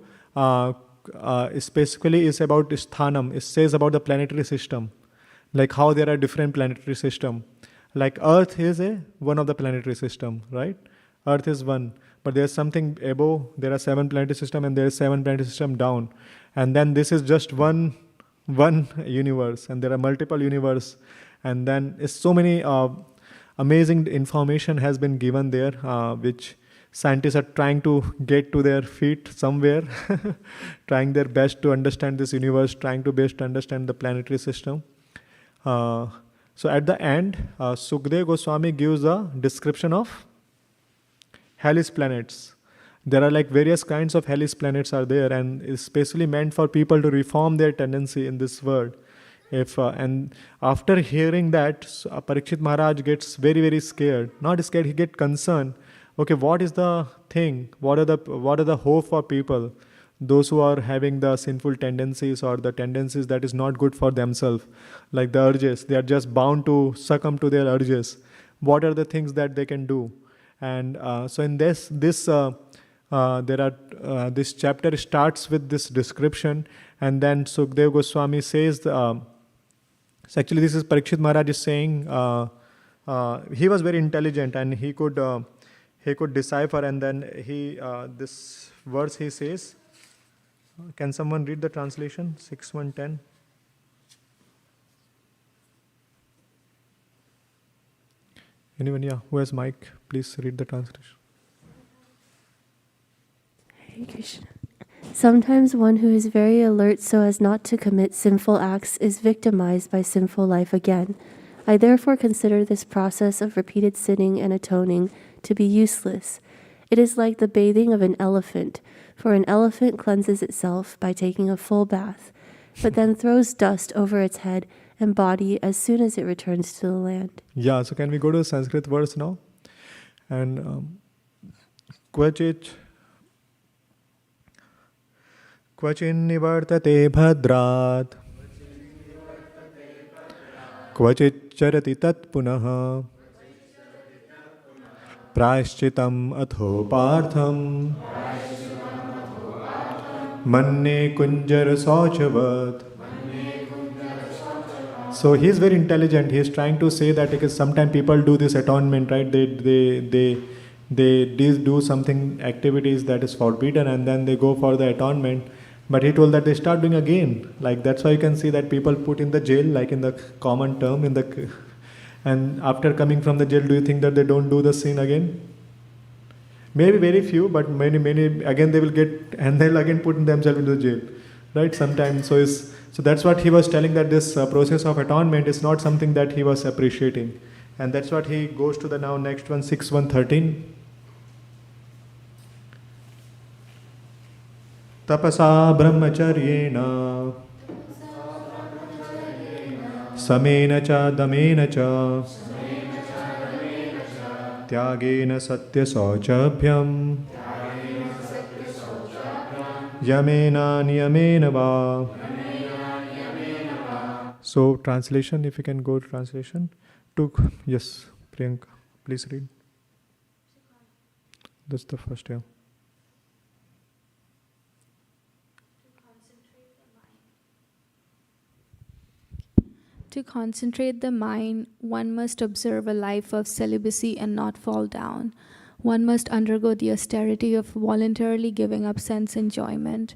S1: specifically is about Sthanam. It says about the planetary system, like how there are different planetary system. Like Earth is one of the planetary system, right? Earth is one, but there's something above. There are 7 planetary system, and there is 7 planetary system down. And then this is just one universe, and there are multiple universe. And then it's so many amazing information has been given there, which scientists are trying to get to their feet somewhere, trying their best to understand this universe, trying to best understand the planetary system. So at the end, Sukdev Goswami gives a description of hellish planets. There are like various kinds of hellish planets are there, and it's specially meant for people to reform their tendency in this world. And after hearing that, Parikshit Maharaj gets very, very scared. Not scared, he gets concerned. Okay, what is the thing? What are the hope for people? Those who are having the sinful tendencies or the tendencies that is not good for themselves, like the urges, they are just bound to succumb to their urges. What are the things that they can do? And so in this chapter starts with this description, and then Sukdev Goswami says, so actually this is Parikshit Maharaj is saying, he was very intelligent and he could decipher, and then this verse he says, can someone read the translation? 6:110. Anyone, yeah, who has mic, please read the translation.
S5: Hare Krishna. Sometimes one who is very alert so as not to commit sinful acts is victimized by sinful life again. I therefore consider this process of repeated sinning and atoning to be useless. It is like the bathing of an elephant, for an elephant cleanses itself by taking a full bath, but then throws dust over its head and body as soon as it returns to the land.
S1: Yeah, so can we go to the Sanskrit verse now? And Kvachit nivartate bhadrat Kvachit charati tat punaha Prashchitam atho partham Manne kunjar sauchavat. So he is very intelligent. He is trying to say that because sometimes people do this atonement, right? They do something activities that is forbidden, and then they go for the atonement. But he told that they start doing again. Like that's why you can see that people put in the jail, like in the common term, and after coming from the jail, do you think that they don't do the sin again? Maybe very few, but many again they will get, and they'll again put themselves into the jail, right? Sometimes, so that's what he was telling, that this process of atonement is not something that he was appreciating, and that's what he goes to the now next one, 6:113. tapasa brahmacharyena samena cha damena cha tyagena satya sauchabhyam yamena niyamena va. So translation, if you can go to translation. Yes, Priyanka, please read. That's the first, yeah.
S6: To concentrate the mind, one must observe a life of celibacy and not fall down. One must undergo the austerity of voluntarily giving up sense enjoyment.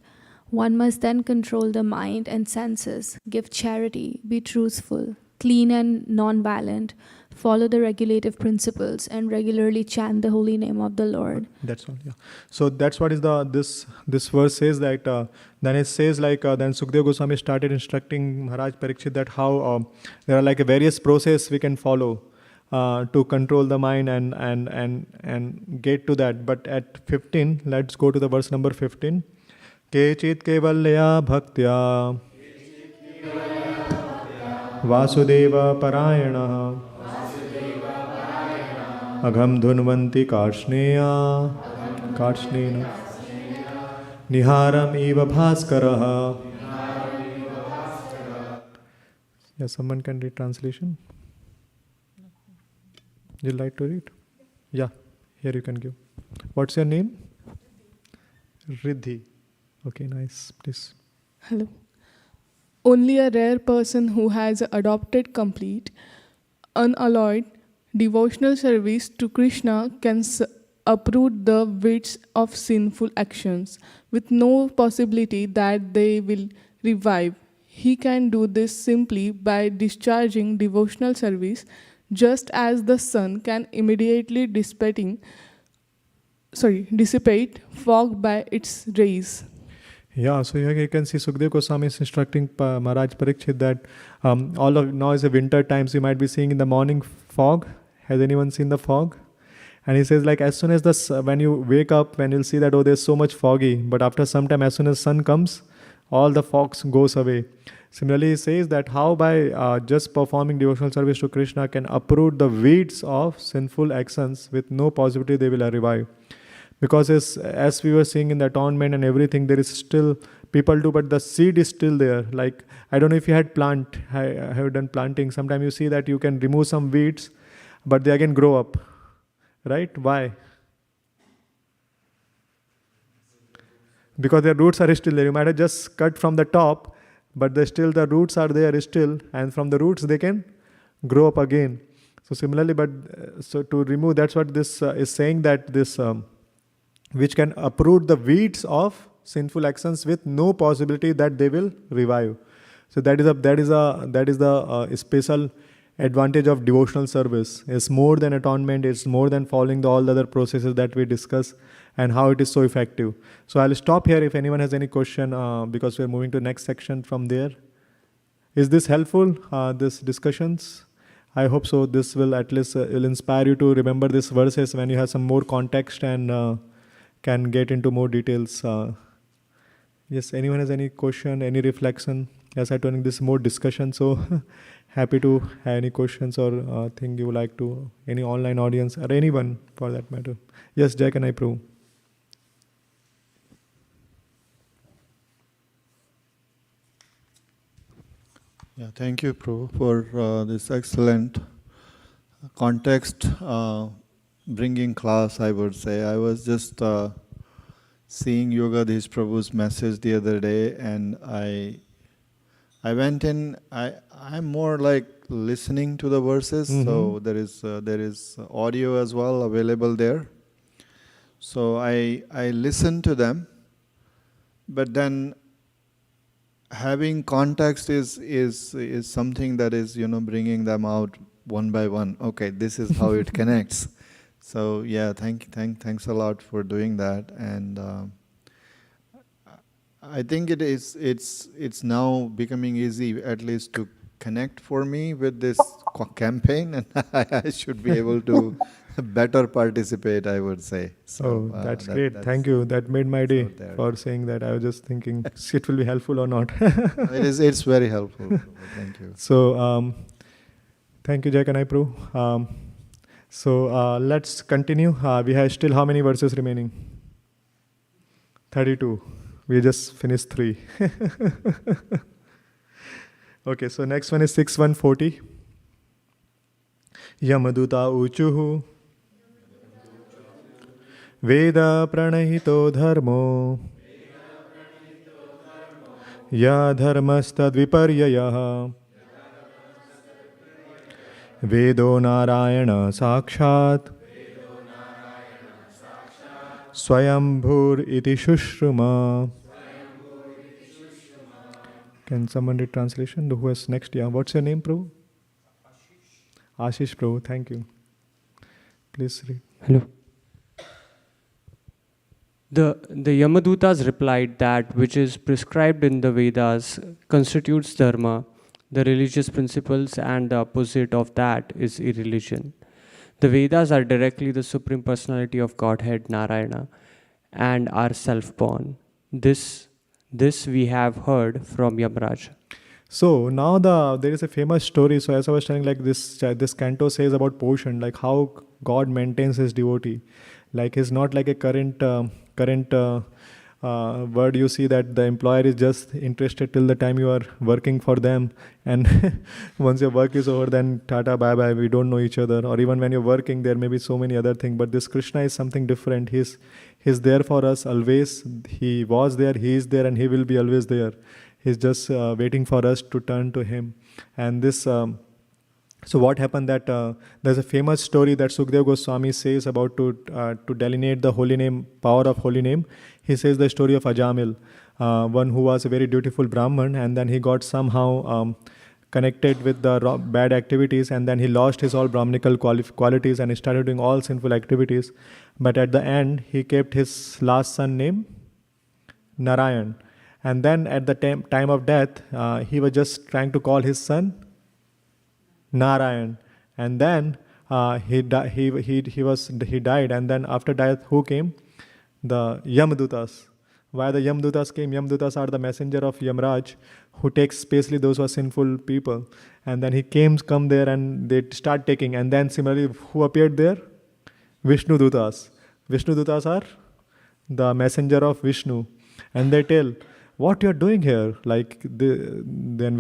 S6: One must then control the mind and senses, give charity, be truthful, clean and non-violent, follow the regulative principles, and regularly chant the holy name of the Lord.
S1: That's all, yeah. So that's what is this verse says that then it says like then Sukadeva Goswami started instructing Maharaj Parikshit that how there are like a various process we can follow to control the mind and get to that. But at 15, let's go to the verse number 15. Kechit kevalya bhaktya Vasudeva parayana Agham dhunvanti karshneya Niharam eva bhaskaraha. Yeah, someone can read translation. You'd like to read? Yeah, here you can give. What's your name? Riddhi. Okay, nice. Please.
S8: Hello. Only a rare person who has adopted complete, unalloyed devotional service to Krishna can uproot the weeds of sinful actions with no possibility that they will revive. He can do this simply by discharging devotional service, just as the sun can immediately dissipate fog by its rays.
S1: Yeah, so here you can see Sukadeva Goswami is instructing Maharaj Parikshit that all of now is a winter times you might be seeing in the morning fog. Has anyone seen the fog? And he says like as soon as when you wake up, when you'll see that oh there's so much foggy, but after some time as soon as sun comes, all the fog goes away. Similarly, he says that how by just performing devotional service to Krishna can uproot the weeds of sinful actions with no possibility they will revive. Because as we were seeing in the atonement and everything, there is still, people do, but the seed is still there. Like, I don't know if you had have done planting, sometimes you see that you can remove some weeds, but they again grow up. Right? Why? Because their roots are still there. You might have just cut from the top, but the roots are there still, and from the roots they can grow up again. So similarly, so to remove, that's what this is saying, that this which can uproot the weeds of sinful actions with no possibility that they will revive. So that is the special advantage of devotional service. It's more than atonement. It's more than following all the other processes that we discuss and how it is so effective. So I'll stop here if anyone has any question because we're moving to the next section from there. Is this helpful? This discussions? I hope so. This will at least will inspire you to remember these verses when you have some more context and can get into more details. Yes, anyone has any question, any reflection? As I told you, this is more discussion, so happy to have any questions or thing you would like to, any online audience or anyone for that matter. Yes, Jai, can I prove?
S2: Yeah, thank you, Prabhu, for this excellent context bringing class, I would say. I was just seeing Yogadhish Prabhu's message the other day, and I went in. I'm more like listening to the verses, so there is audio as well available there. So I listen to them, but then having context is something that is bringing them out one by one. Okay, this is how it connects. So yeah, thanks a lot for doing that, and I think it's now becoming easy at least to connect for me with this campaign, and I should be able to better participate, I would say. So,
S1: Oh, that's great. Thank you. That made my day
S2: there.
S1: for saying that. I was just thinking it will be helpful or not.
S2: It's very helpful. Prabhu. Thank you.
S1: So, thank you, Jai Kanai Prabhu. So, let's continue. We have still how many verses remaining? 32. We just finished 3. Okay, so next one is 6140. Yamaduta uchuhu Veda pranahito dharmo Ya dharmastad viparyayah Vedo narayana sakshat Swayambhur iti shushruma. Can someone read translation? Who is next? Yeah. What's your name, Prabhu? Ashish Prabhu. Thank you. Please read.
S9: Hello. The Yamadutas replied that which is prescribed in the Vedas constitutes dharma, the religious principles, and the opposite of that is irreligion. The Vedas are directly the Supreme Personality of Godhead, Narayana, and are self-born. This we have heard from Yamraj.
S1: So now there is a famous story. So as I was telling, like this canto says about portion, like how God maintains his devotee. Like he's not like a current word. You see that the employer is just interested till the time you are working for them, and once your work is over, then tata bye bye. We don't know each other. Or even when you're working, there may be so many other things. But this Krishna is something different. He's there for us always. He was there. He is there, and he will be always there. He's just waiting for us to turn to him. And this. So what happened that there's a famous story that Sukdev Goswami says about to delineate the holy name, power of holy name. He says the story of Ajamil, one who was a very dutiful Brahman, and then he got somehow connected with the bad activities, and then he lost his all Brahmanical qualities and he started doing all sinful activities. But at the end, he kept his last son name Narayan. And then at the time of death, he was just trying to call his son Narayan, and then he died, and then after death, who came? The Yamadutas. Why the Yamadutas came? Yamadutas are the messenger of Yamraj, who takes especially those who are sinful people, and then he come there and they start taking, and then similarly, who appeared there? Vishnu Dutas. Vishnu Dutas are the messenger of Vishnu, and they tell, what you are doing here? Like then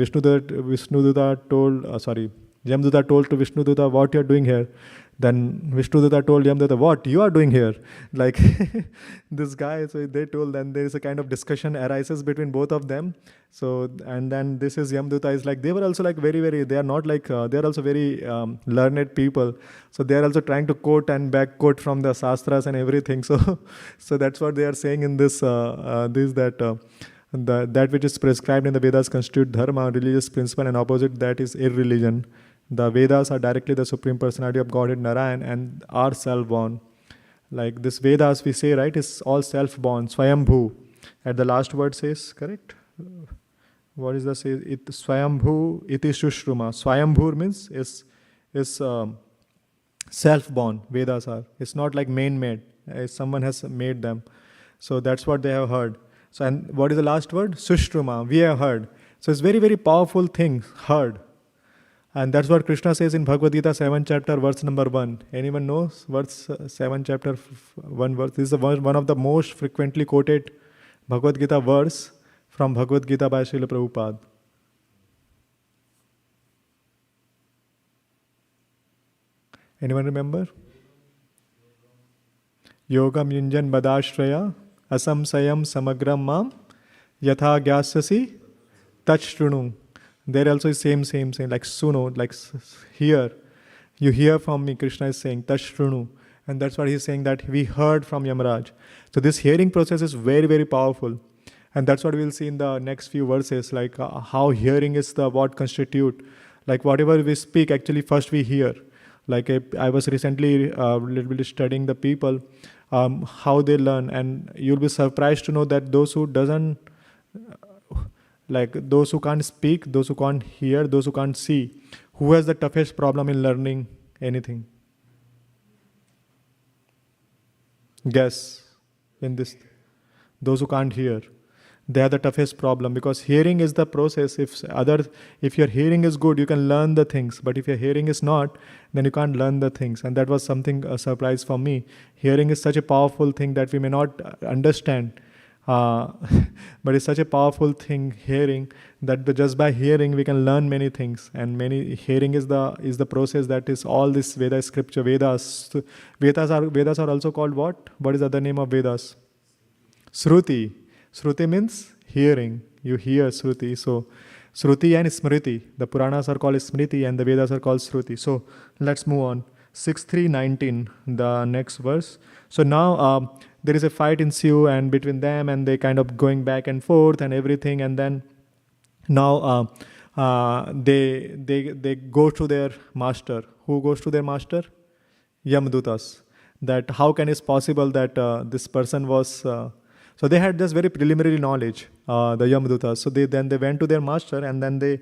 S1: Yamaduta told to Vishnu Duta, what you are doing here? Then Vishnu Duta told Yamaduta, what you are doing here? Like this guy, so they told, then there is a kind of discussion arises between both of them. So, and then this is Yamaduta is like, they were also like very, they are not like, they are also very learned people. So they are also trying to quote and back quote from the Shastras and everything. So that's what they are saying in this, that which is prescribed in the Vedas constitute dharma, religious principle, and opposite that is irreligion. The Vedas are directly the Supreme Personality of Godhead Narayan and are self-born. Like this Vedas we say, right, is all self-born, Swayambhu. At the last word says, correct? What is the say? It Swayambhu iti shushruma. Swayambhu means is self-born. Vedas are. It's not like man-made. Someone has made them. So that's what they have heard. So and what is the last word? Sushruma. We have heard. So it's very, very powerful thing, heard. And that's what Krishna says in Bhagavad Gita 7 chapter verse number 1. Anyone knows verse 7 chapter 1 verse? This is one of the most frequently quoted Bhagavad Gita verse from Bhagavad Gita by Srila Prabhupada. Anyone remember? Yogam yunjan badashraya asamsayam samagram mam yatha gyasyasi tachrunu. There also is same, like suno, like hear. You hear from me, Krishna is saying, tachrunu. And that's what he's saying, that we heard from Yamaraj. So this hearing process is very, very powerful. And that's what we'll see in the next few verses, like how hearing is the what constitute. Like whatever we speak, actually first we hear. Like I was recently a little bit studying the people, how they learn. And you'll be surprised to know that those who doesn't, like those who can't speak, those who can't hear, those who can't see, who has the toughest problem in learning anything? Guess in this. Those who can't hear, they are the toughest problem, because hearing is the process. If your hearing is good, you can learn the things, but if your hearing is not, then you can't learn the things. And that was something a surprise for me. Hearing is such a powerful thing that we may not understand, but it's such a powerful thing, hearing, that just by hearing we can learn many things. And hearing is the process that is all this Veda scripture. Vedas are also called what? What is the other name of Vedas? Shruti. Shruti means hearing. You hear Shruti. So Shruti and Smriti. The Puranas are called Smriti and the Vedas are called Shruti. So let's move on. 6.3.19, the next verse. So now there is a fight ensue and between them, and they kind of going back and forth and everything. And then now they go to their master. Who goes to their master? Yamadutas. That how can it possible that this person was... so they had just very preliminary knowledge, the Yamadutas. So they went to their master and then they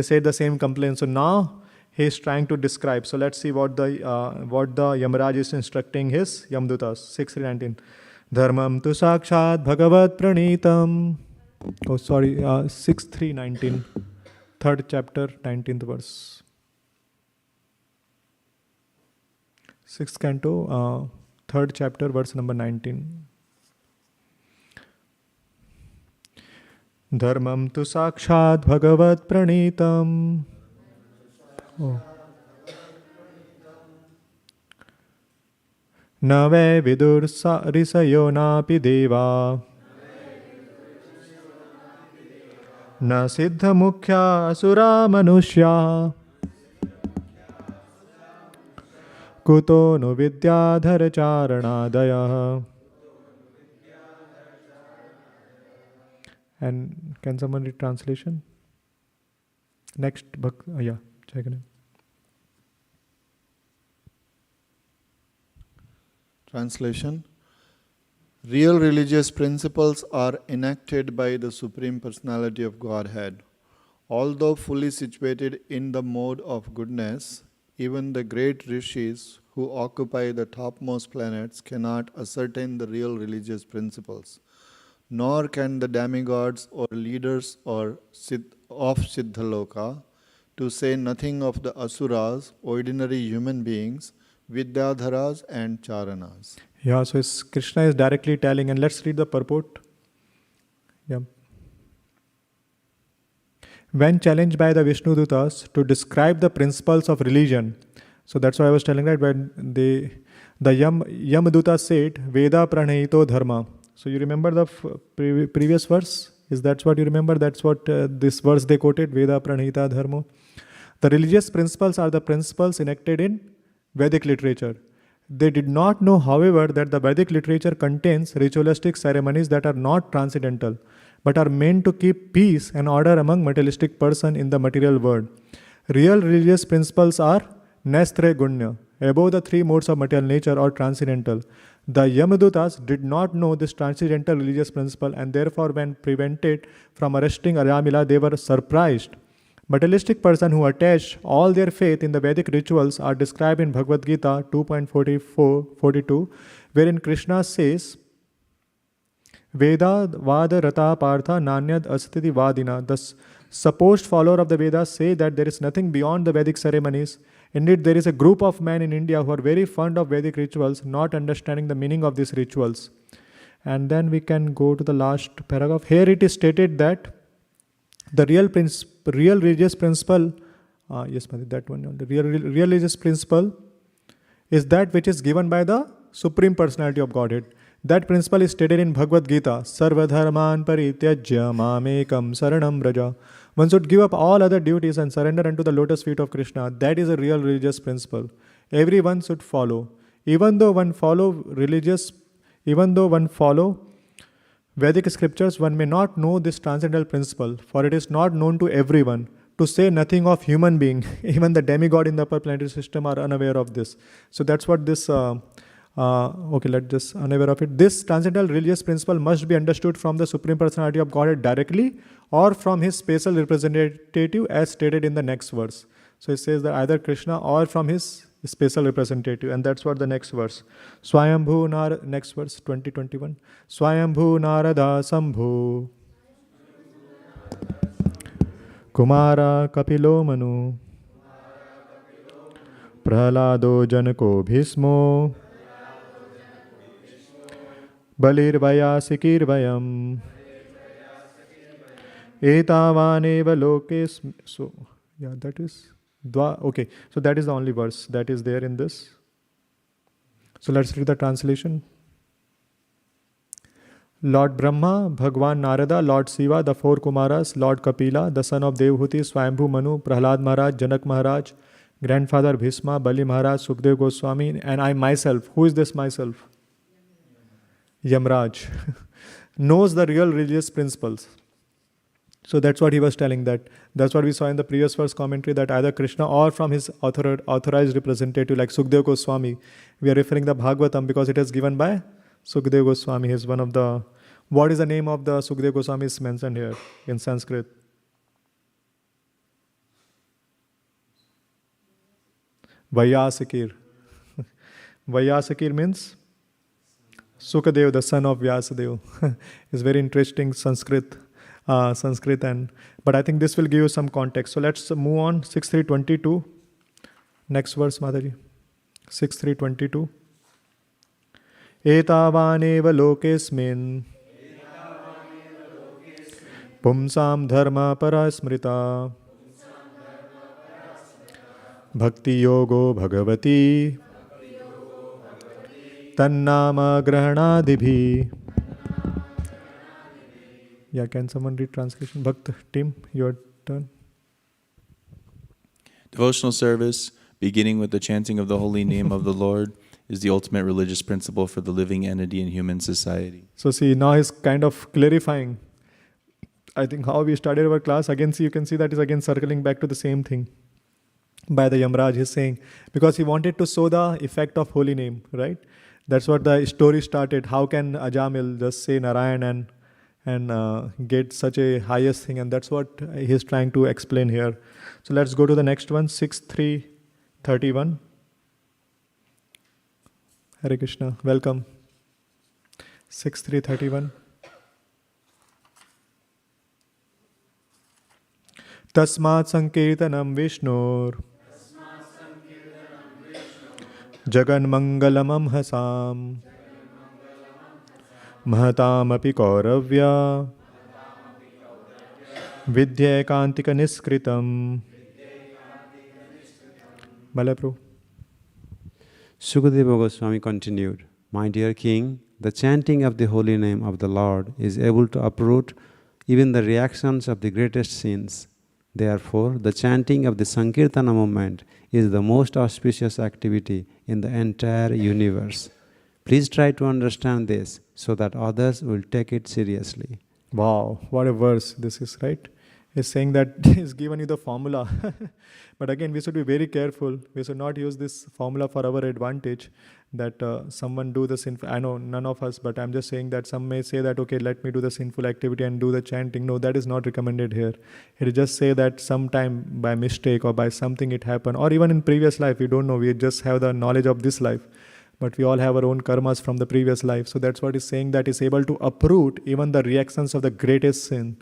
S1: said the same complaint. So now he is trying to describe. So let's see what the Yamaraj is instructing his Yamadutas. 6.3.19. Dharmam tu sakshat bhagavat pranitam. 6.3.19. 3rd chapter, 19th verse. 6th canto, 3rd chapter, verse number 19. Dharmam tu sakshat bhagavat pranitam. Na ve vidur risayo napi deva. Na siddha mukhya asura manushya. Kuto no vidyadhara charanadaya. And can someone read translation? Next, check it.
S2: Translation. Real religious principles are enacted by the Supreme Personality of Godhead. Although fully situated in the mode of goodness, even the great rishis who occupy the topmost planets cannot ascertain the real religious principles. Nor can the demigods or leaders of Siddhaloka, to say nothing of the asuras, ordinary human beings, vidyadharas and charanas.
S1: Yeah, so Krishna is directly telling, and let's read the purport. Yeah. When challenged by the Vishnudutas to describe the principles of religion, so that's what I was telling, right? When the Yamaduta said, Veda pranayito dharma. So you remember the previous verse? Is that what you remember? That's what this verse they quoted, Veda pranita dharma. The religious principles are the principles enacted in Vedic literature. They did not know, however, that the Vedic literature contains ritualistic ceremonies that are not transcendental, but are meant to keep peace and order among materialistic person in the material world. Real religious principles are nestre gunya, above the 3 modes of material nature or transcendental. The Yamadutas did not know this transcendental religious principle, and therefore when prevented from arresting Aryamila, they were surprised. Materialistic persons who attach all their faith in the Vedic rituals are described in Bhagavad Gita 2.44-42, wherein Krishna says, Veda vada rata partha nanyad astiti vadina. The supposed follower of the Vedas say that there is nothing beyond the Vedic ceremonies. Indeed, there is a group of men in India who are very fond of Vedic rituals, not understanding the meaning of these rituals. And then we can go to the last paragraph. Here it is stated that the real religious principle, that one. The real religious principle is that which is given by the Supreme Personality of Godhead. That principle is stated in Bhagavad Gita, Sarva dharman parityajya mamekam saranam vraja. One should give up all other duties and surrender unto the lotus feet of Krishna. That is a real religious principle. Everyone should follow. Even though one follow Vedic scriptures, one may not know this transcendental principle, for it is not known to everyone. To say nothing of human being, even the demigod in the upper planetary system are unaware of this. So that's what this, let's just unaware of it. This transcendental religious principle must be understood from the Supreme Personality of Godhead directly or from his special representative as stated in the next verse. So it says that either Krishna or from his special representative, and that's what the next verse. Swayambhu Narada, next verse 2021. Swayambhu Narada Sambhu Kumara Kapilo Manu Prahlado Janako Bhismo Balirvaya Sikirvayam Etavaneva Lokes. So, yeah, that is okay. So that is the only verse that is there in this. So let's read the translation. Lord Brahma, Bhagwan Narada, Lord Shiva, the four Kumaras, Lord Kapila, the son of Devhuti, Swayambhu Manu, Prahlad Maharaj, Janak Maharaj, grandfather Bhisma, Bali Maharaj, Sukdev Goswami, and I myself. Who is this myself? Yamraj. Knows the real religious principles. So that's what he was telling, that's what we saw in the previous verse commentary, that either Krishna or from his authorized representative like Sukdev Goswami. We are referring the Bhagavatam because it is given by Sukdev Goswami. He is one of the... What is the name of the Sukdev Goswami is mentioned here in Sanskrit? Vyasikir. Vyasikir means Sukadev, the son of Vyasadeva. It's very interesting Sanskrit, but I think this will give you some context. So let's move on. 6.3.22. Next verse, Mataji. 6.3.22. Etavaneva lokesmin pumsam dharma parasmrita bhakti yogo bhagavati tannama grahanadibhi. Yeah, can someone read translation? Bhakt, Tim, your turn.
S4: Devotional service, beginning with the chanting of the holy name of the Lord, is the ultimate religious principle for the living entity in human society.
S1: So see, now he's kind of clarifying. I think how we started our class, again, see, you can see that is again circling back to the same thing. By the Yamraj, he's saying, because he wanted to show the effect of holy name, right? That's what the story started. How can Ajamil just say Narayan and get such a highest thing? And that's what he's trying to explain here. So let's go to the next one, 6.3.31. Hare Krishna, welcome. 6.3.31. Tasmat Sankirtanam Vishnur Jagan Mangalamam Hasam Mahatam Api Kauravya Vidya Kantika Niskritam. Malapru.
S3: Sukadeva Goswami continued, "My dear king, the chanting of the holy name of the Lord is able to uproot even the reactions of the greatest sins. Therefore, the chanting of the Sankirtana movement is the most auspicious activity in the entire universe. Please try to understand this so that others will take it seriously."
S1: Wow, what a verse this is, right? He's saying that he's given you the formula. But again, we should be very careful. We should not use this formula for our advantage, that someone do the sinful... I know none of us, but I'm just saying that some may say that, okay, let me do the sinful activity and do the chanting. No, that is not recommended here. It just say that sometime by mistake or by something it happened, or even in previous life, we don't know. We just have the knowledge of this life. But we all have our own karmas from the previous life. So that's what he's saying, that is able to uproot even the reactions of the greatest sin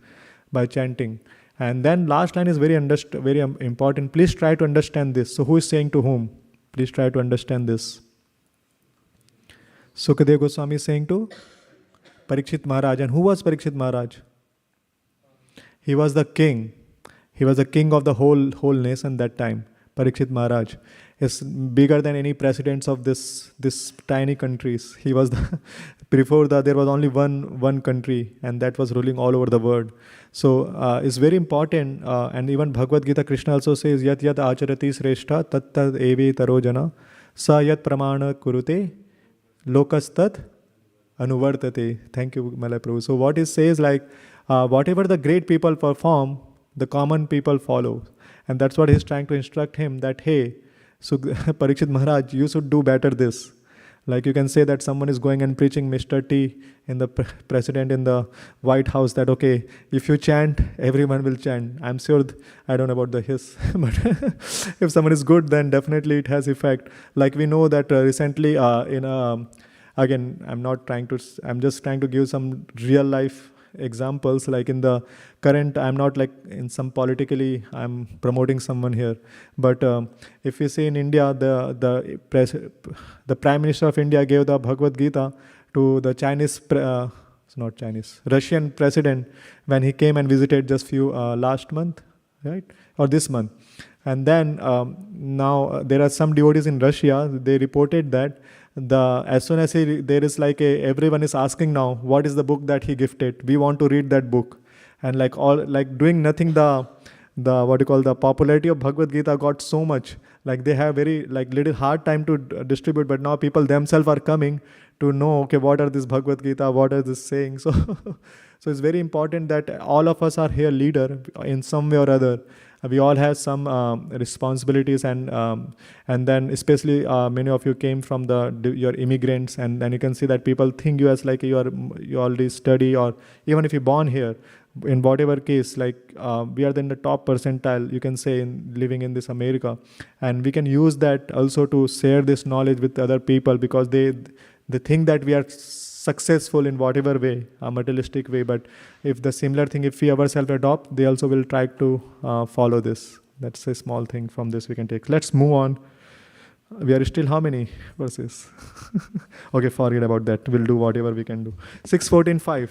S1: by chanting. And then last line is very important. Please try to understand this. So who is saying to whom? Please try to understand this. Sukadeva Goswami is saying to Parikshit Maharaj. And who was Parikshit Maharaj? He was the king. He was the king of the whole nation that time. Parikshit Maharaj is bigger than any presidents of this tiny countries. He was there was only one country, and that was ruling all over the world. So it's very important, and even Bhagavad Gita, Krishna also says, "Yat yat acharati sreshta tat tad eve tarojana sa yat pramana kurute lokas tat anuvartate." Thank you, Malay Prabhu. So what it says, like whatever the great people perform, the common people follow. And that's what he's trying to instruct him, that hey, so Parikshit Maharaj, you should do better this. Like you can say that someone is going and preaching Mr. T in the president in the White House that, okay, if you chant, everyone will chant. I'm sure, I don't know about the his, but if someone is good, then definitely it has effect. Like we know that recently again, I'm just trying to give some real life examples. Like in the current, I'm not like in some politically I'm promoting someone here, but if you see in India, the Prime Minister of India gave the Bhagavad Gita to the Russian president when he came and visited just last month, right, or this month. And then now there are some devotees in Russia. They reported that as soon as there is like everyone is asking now, what is the book that he gifted? We want to read that book, and like doing nothing. The what you call the popularity of Bhagavad Gita got so much. Like they have very like little hard time to distribute, but now people themselves are coming to know, okay, what are this Bhagavad Gita? What are this saying? So, so it's very important that all of us are here leader in some way or other. We all have some responsibilities, and then especially many of you came from your immigrants, and then you can see that people think you as like you already study, or even if you're born here, in whatever case, like we are in the top percentile, you can say, in living in this America, and we can use that also to share this knowledge with other people, because they think that we are successful in whatever way, a materialistic way, but if the similar thing, if we ourselves adopt, they also will try to follow this. That's a small thing from this we can take. Let's move on. We are still how many verses? Okay, forget about that. We'll do whatever we can do. 6:14:5.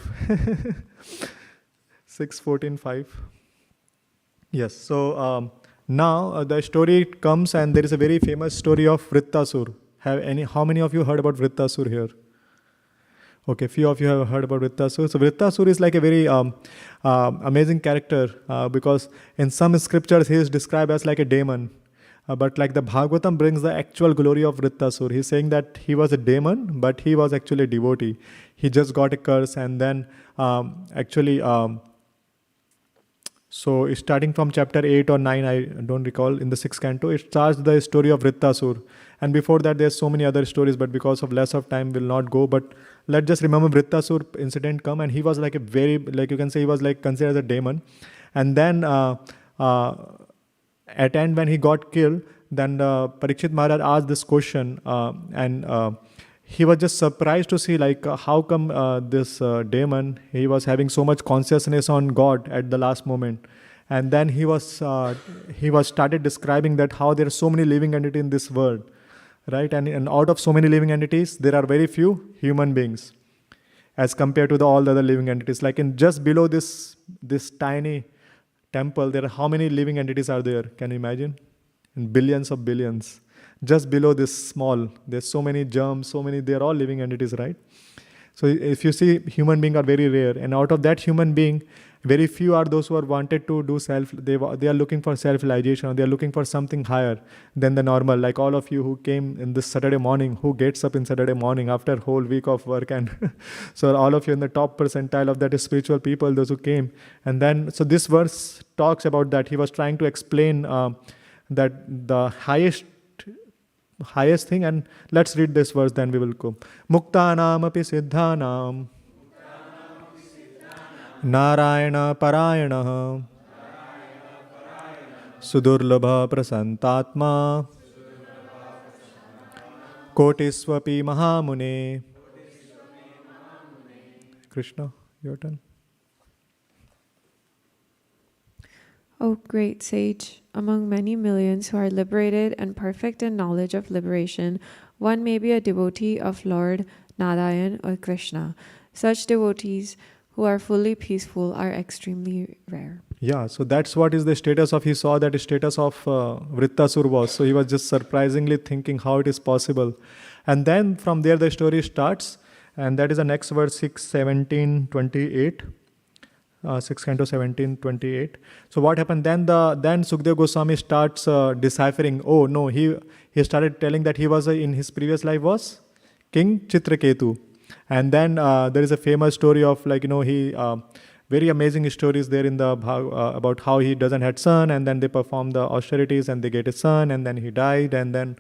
S1: 6:14:5. Yes, so now the story comes, and there is a very famous story of Vrittasur. How many of you heard about Vrittasur here? Okay, few of you have heard about Vrittasur. So Vrittasur is like a very amazing character because in some scriptures he is described as like a demon. But like the Bhagavatam brings the actual glory of Vrittasur. He's saying that he was a demon, but he was actually a devotee. He just got a curse, and then so starting from chapter 8 or 9, I don't recall, in the 6th canto, it starts the story of Vrittasur. And before that, there's so many other stories, but because of less of time, will not go. But let's just remember Vrittasur incident come, and he was like a very, like you can say, he was like considered as a demon. And then at end when he got killed, then Parikshit Maharaj asked this question, and he was just surprised to see like how come this demon, he was having so much consciousness on God at the last moment. And then he was started describing that how there are so many living entities in this world, right? And out of so many living entities, there are very few human beings as compared to all the other living entities. Like in just below this tiny temple, there are how many living entities are there? Can you imagine? In billions of billions. Just below this small, there's so many germs, they're all living entities, right? So if you see, human beings are very rare, and out of that human being, very few are those who are wanted to do they are looking for self-realization, or they are looking for something higher than the normal. Like all of you who came in this Saturday morning, who gets up in Saturday morning after a whole week of work, and so all of you in the top percentile of that is spiritual people, those who came. And then, so this verse talks about that. He was trying to explain that the highest thing, and let's read this verse, then we will go. Muktanam api siddhanam Narayana Parayana Sudurlabha Prasantatma Kotiswapi Mahamune. Krishna, your turn.
S10: O great sage, among many millions who are liberated and perfect in knowledge of liberation, one may be a devotee of Lord Narayan or Krishna. Such devotees who are fully peaceful are extremely rare.
S1: Yeah, so that's what is the status of, he saw that the status of Vrittasur was. So he was just surprisingly thinking how it is possible. And then from there the story starts, and that is the next verse, 6:17-28. 6 canto 17:28. So what happened then? Then Sukdev Goswami starts deciphering. Oh no, he started telling that he was in his previous life was King Chitraketu, and then there is a famous story of he very amazing stories there in the about how he doesn't had son, and then they perform the austerities and they get a son, and then he died, and then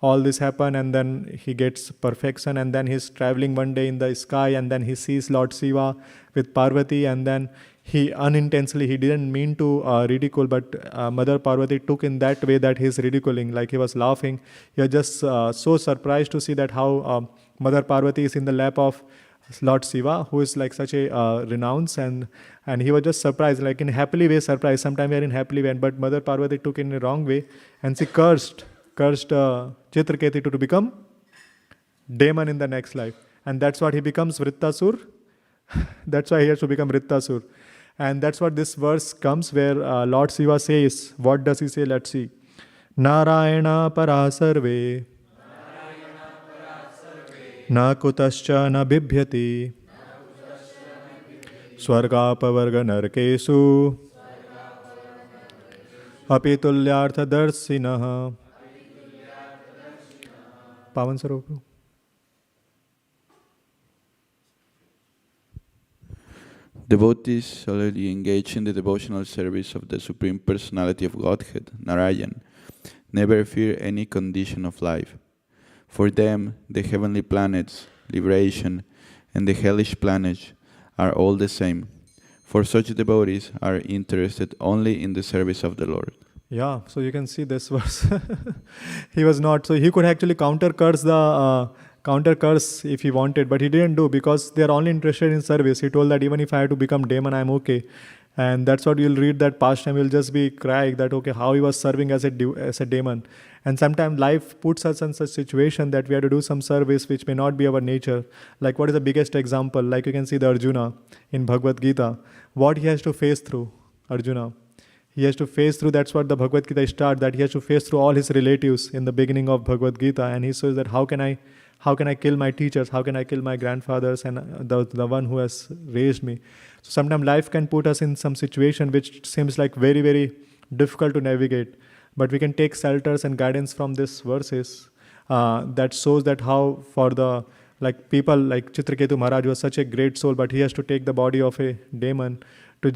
S1: all this happen, and then he gets perfection, and then he's traveling one day in the sky, and then he sees Lord Shiva with Parvati, and then he unintentionally, he didn't mean to ridicule, but Mother Parvati took in that way that he's ridiculing, like he was laughing. He was just so surprised to see that how Mother Parvati is in the lap of Lord Shiva, who is like such a renounce, and he was just surprised, like in a happily way surprised. Sometimes we are in happily way, but Mother Parvati took in a wrong way, and she cursed Chitraketu to become demon in the next life, and that's what he becomes, Vrittasur. That's why he has to become Vrittasur. And that's what this verse comes, where Lord Shiva says, what does he say? Let's see. Narayana parasarve na kutascha na bibhyati swargapavarga narkesu api tulyartha darsinah. Pavan Saropu.
S11: Devotees already engaged in the devotional service of the Supreme Personality of Godhead, Narayan, never fear any condition of life. For them, the heavenly planets, liberation, and the hellish planets are all the same. For such devotees are interested only in the service of the Lord.
S1: Yeah, so you can see this verse. He was not, so he could actually counter curse if he wanted, but he didn't do, because they are only interested in service. He told that even if I have to become demon, I'm okay. And that's what you'll read that pastime, you'll just be crying that, okay, how he was serving as a demon. And sometimes life puts us in such situation that we have to do some service which may not be our nature. Like what is the biggest example? Like you can see the Arjuna in Bhagavad Gita. What he has to face through, Arjuna. He has to face through, that's what the Bhagavad Gita starts, that he has to face through all his relatives in the beginning of Bhagavad Gita. And he says that how can I kill my teachers? How can I kill my grandfathers and the one who has raised me? So sometimes life can put us in some situation which seems like very, very difficult to navigate. But we can take shelters and guidance from these verses that shows that how for the like people like Chitraketu Maharaj was such a great soul, but he has to take the body of a demon to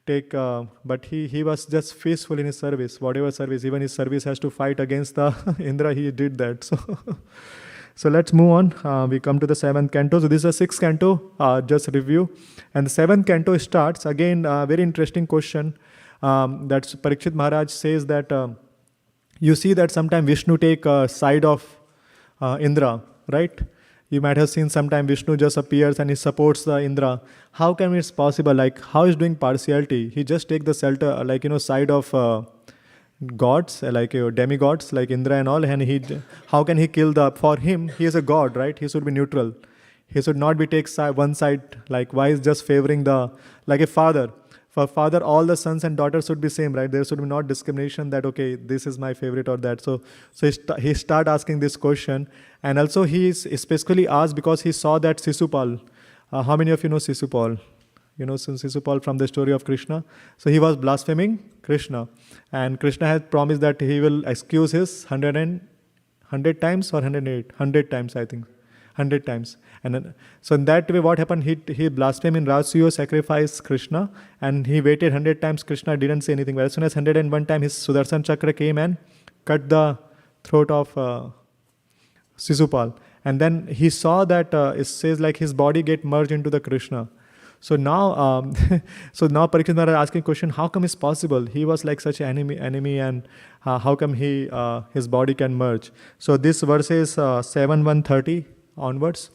S1: take, but he was just faithful in his service, whatever service, even his service has to fight against the Indra, he did that. So let's move on. We come to the 7th canto. So this is a 6th canto, just review. And the 7th canto starts, again, very interesting question. That Parikshit Maharaj says that you see that sometimes Vishnu take side of Indra, right? You might have seen sometime Vishnu just appears and he supports the Indra. How can it's possible? Like how is doing partiality? He just take the shelter, like side of gods, like demigods, like Indra and all. And how can he kill for him, he is a god, right? He should be neutral. He should not be take one side, like why is just favoring like a father. For father, all the sons and daughters should be same, right? There should be not discrimination that, okay, this is my favorite or that. So he start asking this question. And also he is specifically asked because he saw that Sisupal. How many of you know Sisupal? Sisupal from the story of Krishna. So he was blaspheming Krishna. And Krishna had promised that he will excuse his 100 times or 108? 100 times, I think. 100 times. And then, so in that way, what happened? He blasphemed in Rasuyo, sacrificed Krishna, and he waited 100 times. Krishna didn't say anything. But as soon as 101 time, his Sudarshan Chakra came and cut the throat of Sisupal. And then he saw that it says like his body get merged into the Krishna. So now, Parikshit Maharaj asking question: how come it's possible? He was like such an enemy, and how come his body can merge? So this verse is 7:130 onwards.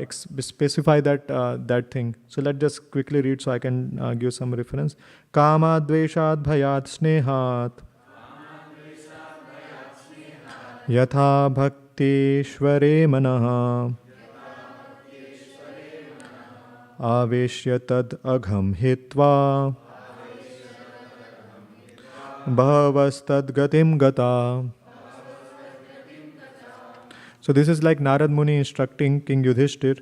S1: Specify that thing. So let's just quickly read so I can give some reference. Kama dveshad bhayat snehat yatha bhakti shvare manah aveshya tad agham hitva bhavastad gatim gata. So this is like Narad Muni instructing King Yudhishthir.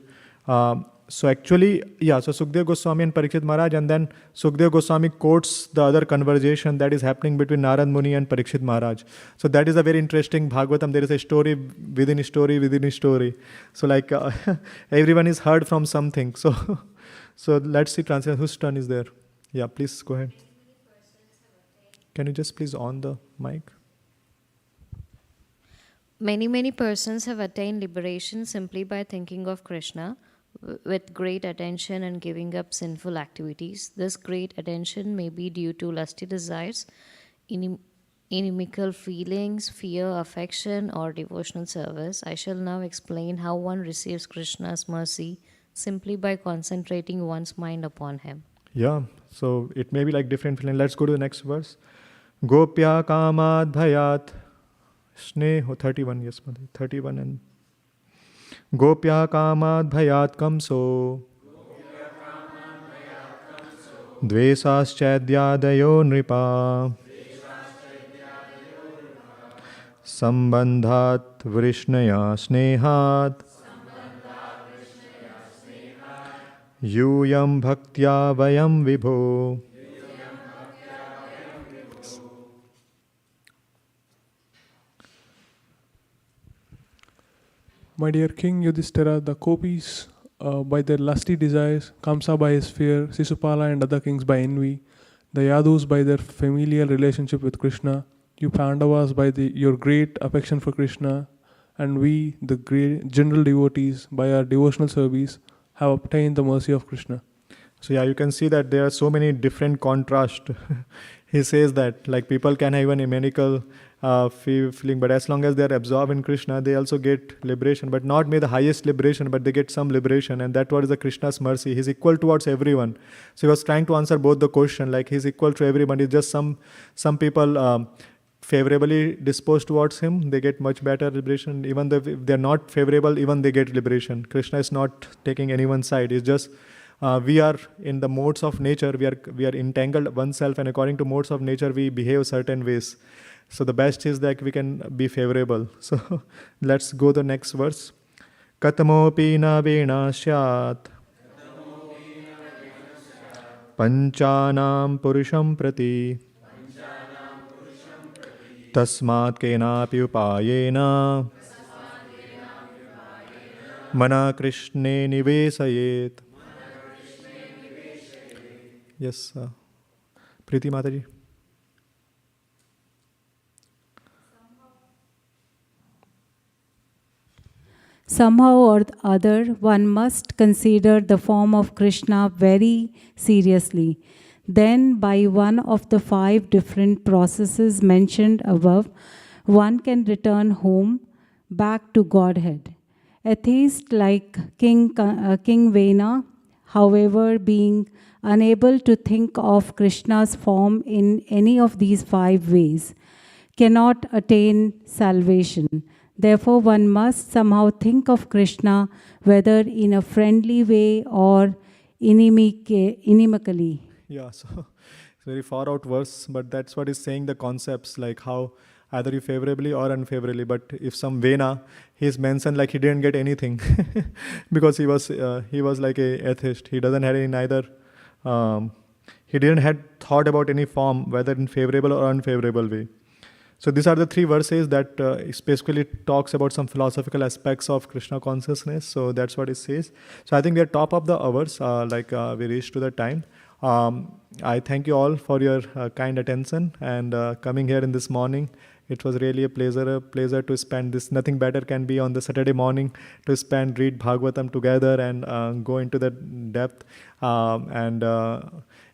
S1: So actually, so Sukdev Goswami and Parikshit Maharaj, and then Sukdev Goswami quotes the other conversation that is happening between Narad Muni and Parikshit Maharaj. So that is a very interesting Bhagavatam. There is a story within a story within a story. So like everyone is heard from something. So let's see translation. Whose turn is there? Yeah, please go ahead. Can you just please on the mic?
S12: Many persons have attained liberation simply by thinking of Krishna with great attention and giving up sinful activities. This great attention may be due to lusty desires, inimical feelings, fear, affection, or devotional service. I shall now explain how one receives Krishna's mercy simply by concentrating one's mind upon him.
S1: Yeah, so it may be like different feeling. Let's go to the next verse. Gopya kamad bhayat sneho 31, yes, Mother, 31 and Gopya kamad bhayat kamso dvesaschaidyadayo nripa sambandhat vrishnaya snehat Yuyam bhaktya vayam vibho.
S8: My dear King Yudhishthira, the Kopis by their lusty desires, Kamsa by his fear, Sisupala and other kings by envy, the Yadus by their familial relationship with Krishna, you Pandavas by your great affection for Krishna, and we, the great general devotees, by our devotional service, have obtained the mercy of Krishna.
S1: So yeah, you can see that there are so many different contrast. He says that like people can have even a medical feeling, but as long as they are absorbed in Krishna, they also get liberation, but not may the highest liberation, but they get some liberation, and that what is the Krishna's mercy. He's equal towards everyone. So he was trying to answer both the question, like he's equal to everybody. It's just some people favorably disposed towards him, they get much better liberation. Even if they're not favorable, even they get liberation. Krishna is not taking anyone's side. It's just we are in the modes of nature. We are entangled oneself, and according to modes of nature, we behave certain ways. So the best is that we can be favorable. So let's go to the next verse. Katamopi na vena syat panchanam purusham prati tasmat kenapi upayena mana krishne nivesayet. Yes, Preeti Mataji.
S13: Somehow or other, one must consider the form of Krishna very seriously. Then, by one of the 5 different processes mentioned above, one can return home, back to Godhead. Atheists like King Vena, however, being unable to think of Krishna's form in any of these 5 ways, cannot attain salvation. Therefore, one must somehow think of Krishna, whether in a friendly way or inimically.
S1: Yeah, so it's very far out verse, but that's what is saying the concepts, like how either you favorably or unfavorably. But if some Vena, he's mentioned like he didn't get anything because he was like a atheist. He doesn't have any neither. He didn't had thought about any form, whether in favorable or unfavorable way. So these are the 3 verses that specifically talks about some philosophical aspects of Krishna consciousness. So that's what it says. So I think we are top of the hours, we reached to the time. I thank you all for your kind attention and coming here in this morning. It was really a pleasure to spend this. Nothing better can be on the Saturday morning to read Bhagavatam together and go into the depth.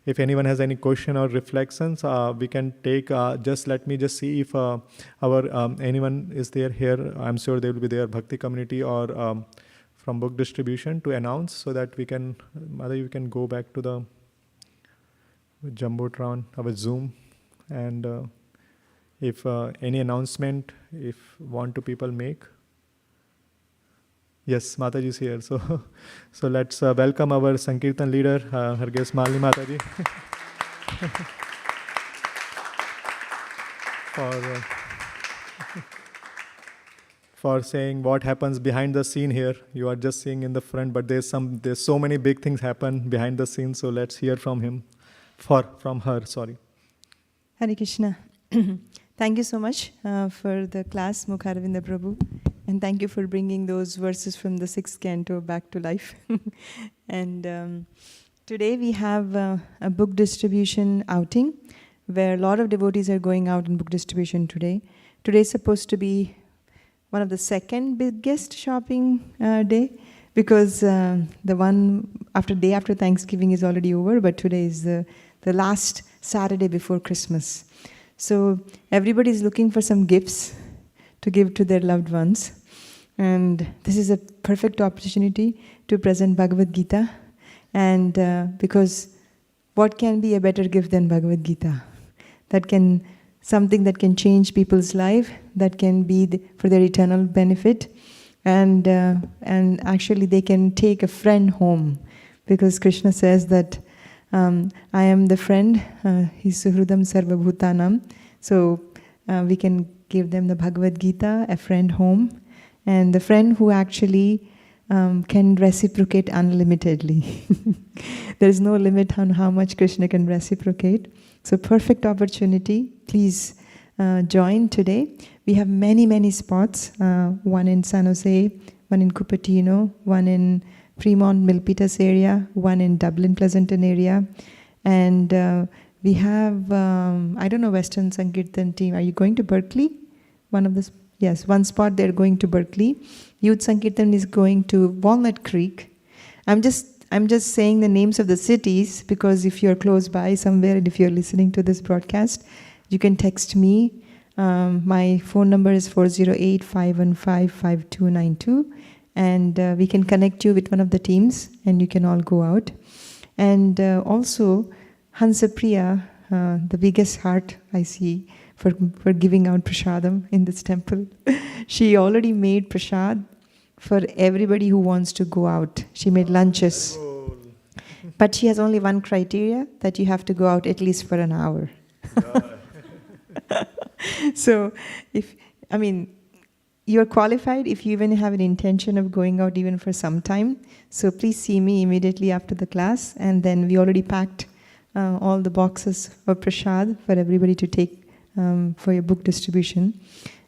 S1: If anyone has any question or reflections, we can take. Just let me just see if anyone is there here. I'm sure they will be there, Bhakti community or from book distribution to announce, so that we can. Mother, you can go back to the Jumbotron, our Zoom, and if any announcement, if want to people make. Yes, Mataji is here. So let's welcome our Sankirtan leader, her guest Malini Mataji, for saying what happens behind the scene here. You are just seeing in the front, but there's so many big things happen behind the scenes. So let's hear from him, from her. Sorry.
S14: Hare Krishna. Thank you so much for the class, Mukharavinda Prabhu. And thank you for bringing those verses from the 6th canto back to life. And today we have a book distribution outing where a lot of devotees are going out in book distribution today. Today is supposed to be one of the second biggest shopping day, because the one day after Thanksgiving is already over, but today is the last Saturday before Christmas. So everybody is looking for some gifts to give to their loved ones. And this is a perfect opportunity to present Bhagavad Gita. And because what can be a better gift than Bhagavad Gita? Something that can change people's life, that can be for their eternal benefit. And actually they can take a friend home. Because Krishna says that I am the friend, he's Suhrudam Sarva Bhutanam. So we can give them the Bhagavad Gita, a friend home. And the friend who actually can reciprocate unlimitedly. There is no limit on how much Krishna can reciprocate. So perfect opportunity. Please join today. We have many, many spots. One in San Jose, one in Cupertino, one in Fremont, Milpitas area, one in Dublin, Pleasanton area. And we have, I don't know, Western Sankirtan team. Are you going to Berkeley? Yes, one spot they're going to Berkeley. Youth Sankirtan is going to Walnut Creek. I'm just saying the names of the cities because if you're close by somewhere and if you're listening to this broadcast, you can text me. My phone number is 408-515-5292, and we can connect you with one of the teams and you can all go out. And also Hansapriya, the biggest heart I see for giving out prasadam in this temple. She already made prasad for everybody who wants to go out. She made lunches. But she has only one criteria, that you have to go out at least for an hour. So, you're qualified if you even have an intention of going out even for some time. So please see me immediately after the class. And then we already packed all the boxes of prasad for everybody to take for your book distribution.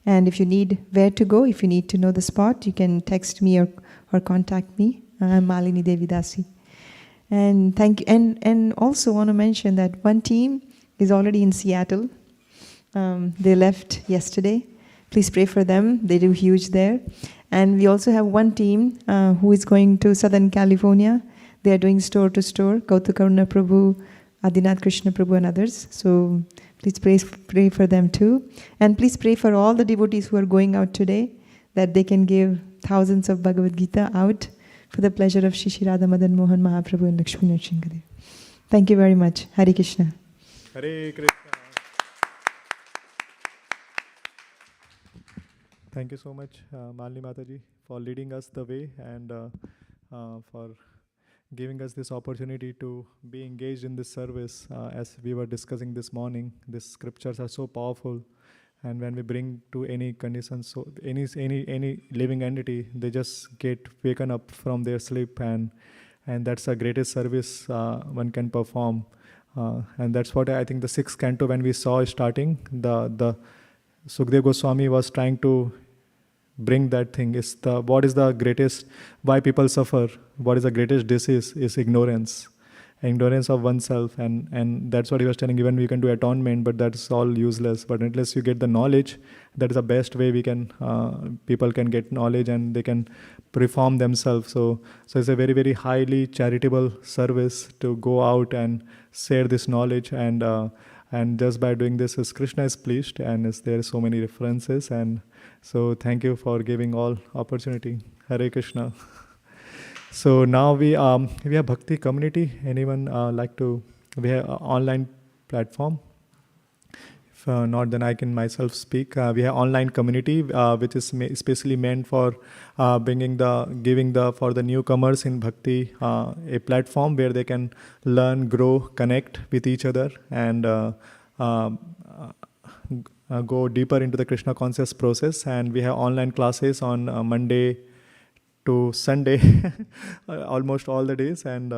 S14: And if you need where to go, if you need to know the spot, you can text me or contact me. I'm Malini Devidasi. And thank you. And also want to mention that one team is already in Seattle. They left yesterday. Please pray for them. They do huge there. And we also have one team who is going to Southern California. They are doing store to store. Kautakaruna Prabhu, Adinath Krishna Prabhu and others. So please pray for them too. And please pray for all the devotees who are going out today, that they can give thousands of Bhagavad Gita out for the pleasure of Shri Radha Madan Mohan Mahaprabhu and Lakshmi Narasimhadev. Thank you very much. Hare Krishna.
S1: Hare Krishna. Thank you so much, Malini Mataji, for leading us the way and for giving us this opportunity to be engaged in this service. As we were discussing this morning, these scriptures are so powerful, and when we bring to any condition, so any living entity, they just get waken up from their sleep, and that's the greatest service one can perform. And that's what I think the 6th canto, when we saw starting, the Sukdev Goswami was trying to bring that thing. What is the greatest, why people suffer, what is the greatest disease is ignorance of oneself, and that's what he was telling. Even we can do atonement, but that's all useless. But unless you get the knowledge, that is the best way we can, people can get knowledge and they can reform themselves. So it's a very, very highly charitable service to go out and share this knowledge, and just by doing this, Krishna is pleased, and there are so many references, and so thank you for giving all opportunity. Hare Krishna. So now we have Bhakti community. Anyone like to? We have an online platform. If not, then I can myself speak. We have online community, which is especially meant for for the newcomers in Bhakti, a platform where they can learn, grow, connect with each other, and go deeper into the Krishna conscious process. And we have online classes on Monday to Sunday, almost all the days, and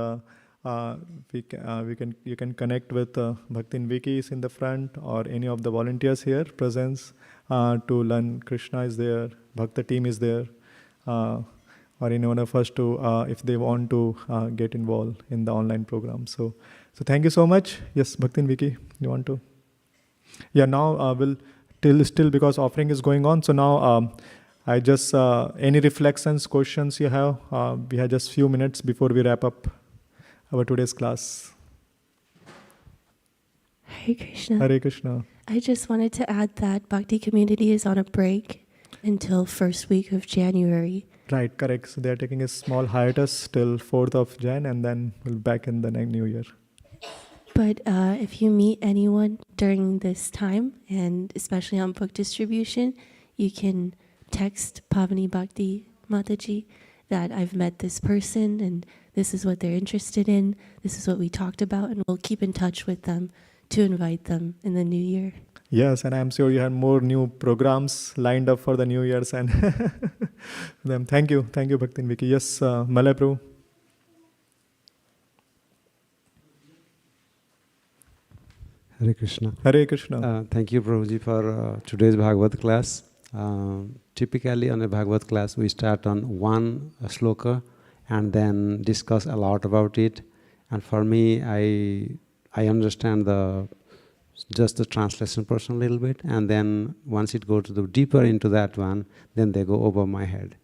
S1: you can connect with Bhaktin Viki is in the front, or any of the volunteers here presence to learn. Krishna is there, Bhakta team is there, or anyone of us to if they want to get involved in the online program. So thank you so much. Yes, Bhaktin Viki, you want to? Yeah, now we'll still because offering is going on. So now I just, any reflections, questions you have? We have just few minutes before we wrap up our today's class.
S5: Hare Krishna.
S1: Hare Krishna.
S5: I just wanted to add that Bhakti community is on a break until first week of January.
S1: Right, correct. So they are taking a small hiatus till 4th of Jan and then we'll be back in the new year.
S5: But if you meet anyone during this time, and especially on book distribution, you can text Pavani Bhakti Mataji that I've met this person and this is what they're interested in, this is what we talked about, and we'll keep in touch with them to invite them in the new year.
S1: Yes, and I'm sure you have more new programs lined up for the New Year's and them. Thank you, Bhakti and Vicky. Yes, Malay Prabhu.
S3: Hare Krishna.
S1: Hare Krishna.
S3: Thank you, Prabhuji, for today's Bhagavad class. Typically on a Bhagavad class, we start on one sloka and then discuss a lot about it. And for me, I understand just the translation portion a little bit, and then once it goes deeper into that one, then they go over my head.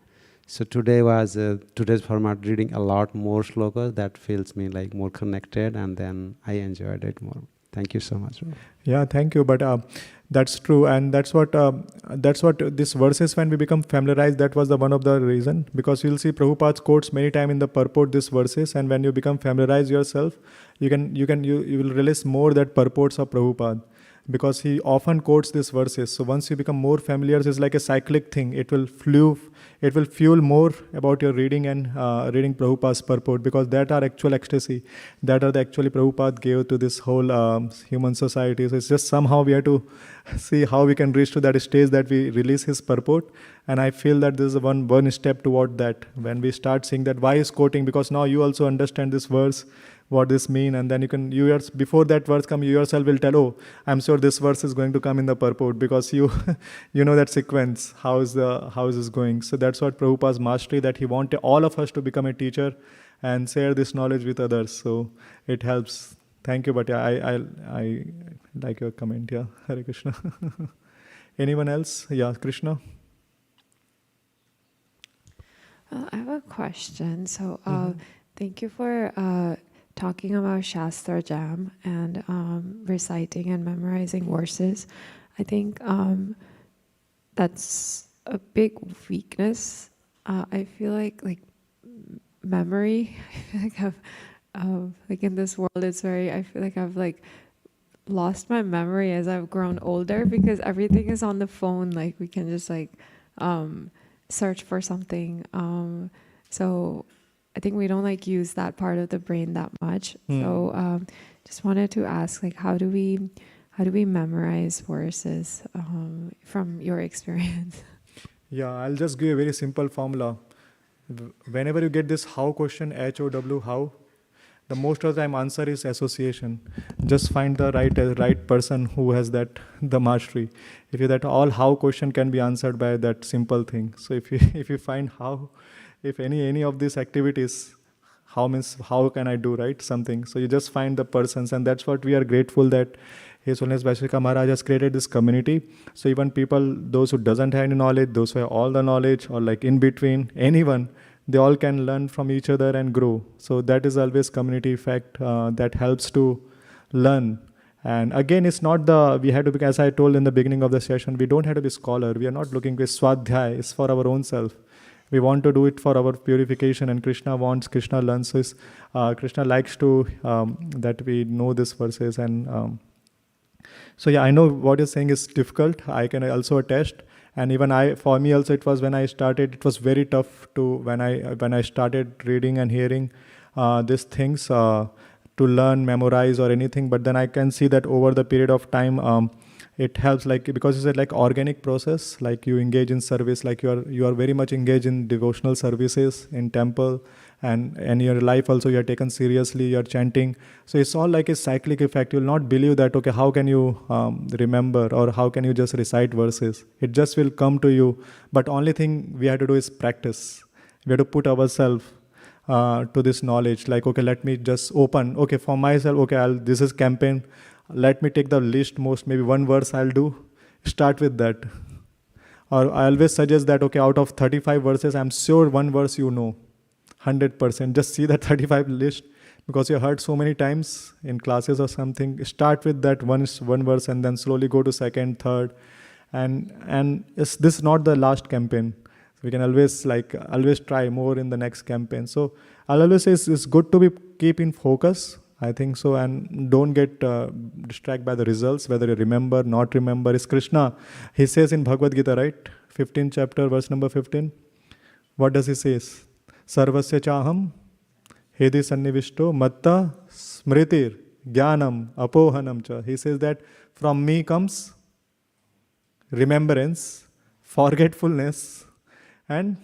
S3: So today was today's format, reading a lot more slokas. That feels me like more connected, and then I enjoyed it more. Thank you so much.
S1: Yeah, thank you. But that's true, and that's what these verses, when we become familiarized, that was the one of the reason, because you'll see Prabhupada quotes many times in the purport these verses, and when you become familiarized yourself, you will realize more that purports of Prabhupada, because he often quotes these verses. So once you become more familiar, it's like a cyclic thing. It will fuel more about your reading and reading Prabhupada's purport, because that are actual ecstasy, that are the actually Prabhupada gave to this whole human society. So it's just somehow we have to see how we can reach to that stage that we release his purport. And I feel that this is one step toward that. When we start seeing that why is quoting, because now you also understand this verse, what this mean, and then before that verse come, you yourself will tell, oh, I'm sure this verse is going to come in the purport, because you know that sequence, how is this going. So that's what Prabhupada's mastery, that he wanted all of us to become a teacher and share this knowledge with others. So it helps. Thank you. But yeah, I like your comment. Yeah, Hare Krishna. Anyone else? Yeah, Krishna.
S10: I have a question. So thank you for talking about Shastra Jam and reciting and memorizing verses. I think that's a big weakness. I feel like memory, I feel like in this world, I feel like I've lost my memory as I've grown older, because everything is on the phone. Like we can just search for something. So I think we don't use that part of the brain that much. So just wanted to ask, how do we memorize verses from your experience?
S1: Yeah, I'll just give a very simple formula. Whenever you get this how question, H-O-W, how, the most of the time answer is association. Just find the right person who has the mastery. If you that all how question can be answered by that simple thing. So if you find how, if any of these activities, how means how can I do, right, something. So you just find the persons, and that's what we are grateful that His Holiness Vaishika Maharaj has created this community. So even people, those who doesn't have any knowledge, those who have all the knowledge, or in between, anyone, they all can learn from each other and grow. So that is always community effect that helps to learn. And again, it's not we have to be, as I told in the beginning of the session, we don't have to be scholar. We are not looking for swadhyay. It's for our own self. We want to do it for our purification, and Krishna learns. So Krishna likes to that we know these verses. And so yeah, I know what you're saying is difficult. I can also attest. And even for me also, it was when I started, it was very tough when I started reading and hearing these things to learn, memorize or anything. But then I can see that over the period of time, it helps, because it's a organic process. You engage in service, you are very much engaged in devotional services in temple, and in your life also you are taken seriously, you are chanting. So it's all like a cyclic effect. You will not believe that, okay, how can you remember, or how can you just recite verses? It just will come to you. But only thing we have to do is practice. We have to put ourselves to this knowledge. Okay, let me just open. Okay, for myself, okay, this is campaign. Let me take the least most, maybe one verse I'll do. Start with that. Or I always suggest that, okay, out of 35 verses, I'm sure one verse you know, 100%. Just see that 35 list, because you heard so many times in classes or something. Start with that one verse and then slowly go to second, third. And this is not the last campaign. We can always try more in the next campaign. So I'll always say it's good to keep in focus, I think so, and don't get distracted by the results, whether you remember, not remember. It's Krishna. He says in Bhagavad Gita, right? 15th chapter, verse number 15. What does he say? Sarvasya chaham hedi sannivishto matta smritir jnanam apohanam cha. He says that from me comes remembrance, forgetfulness, and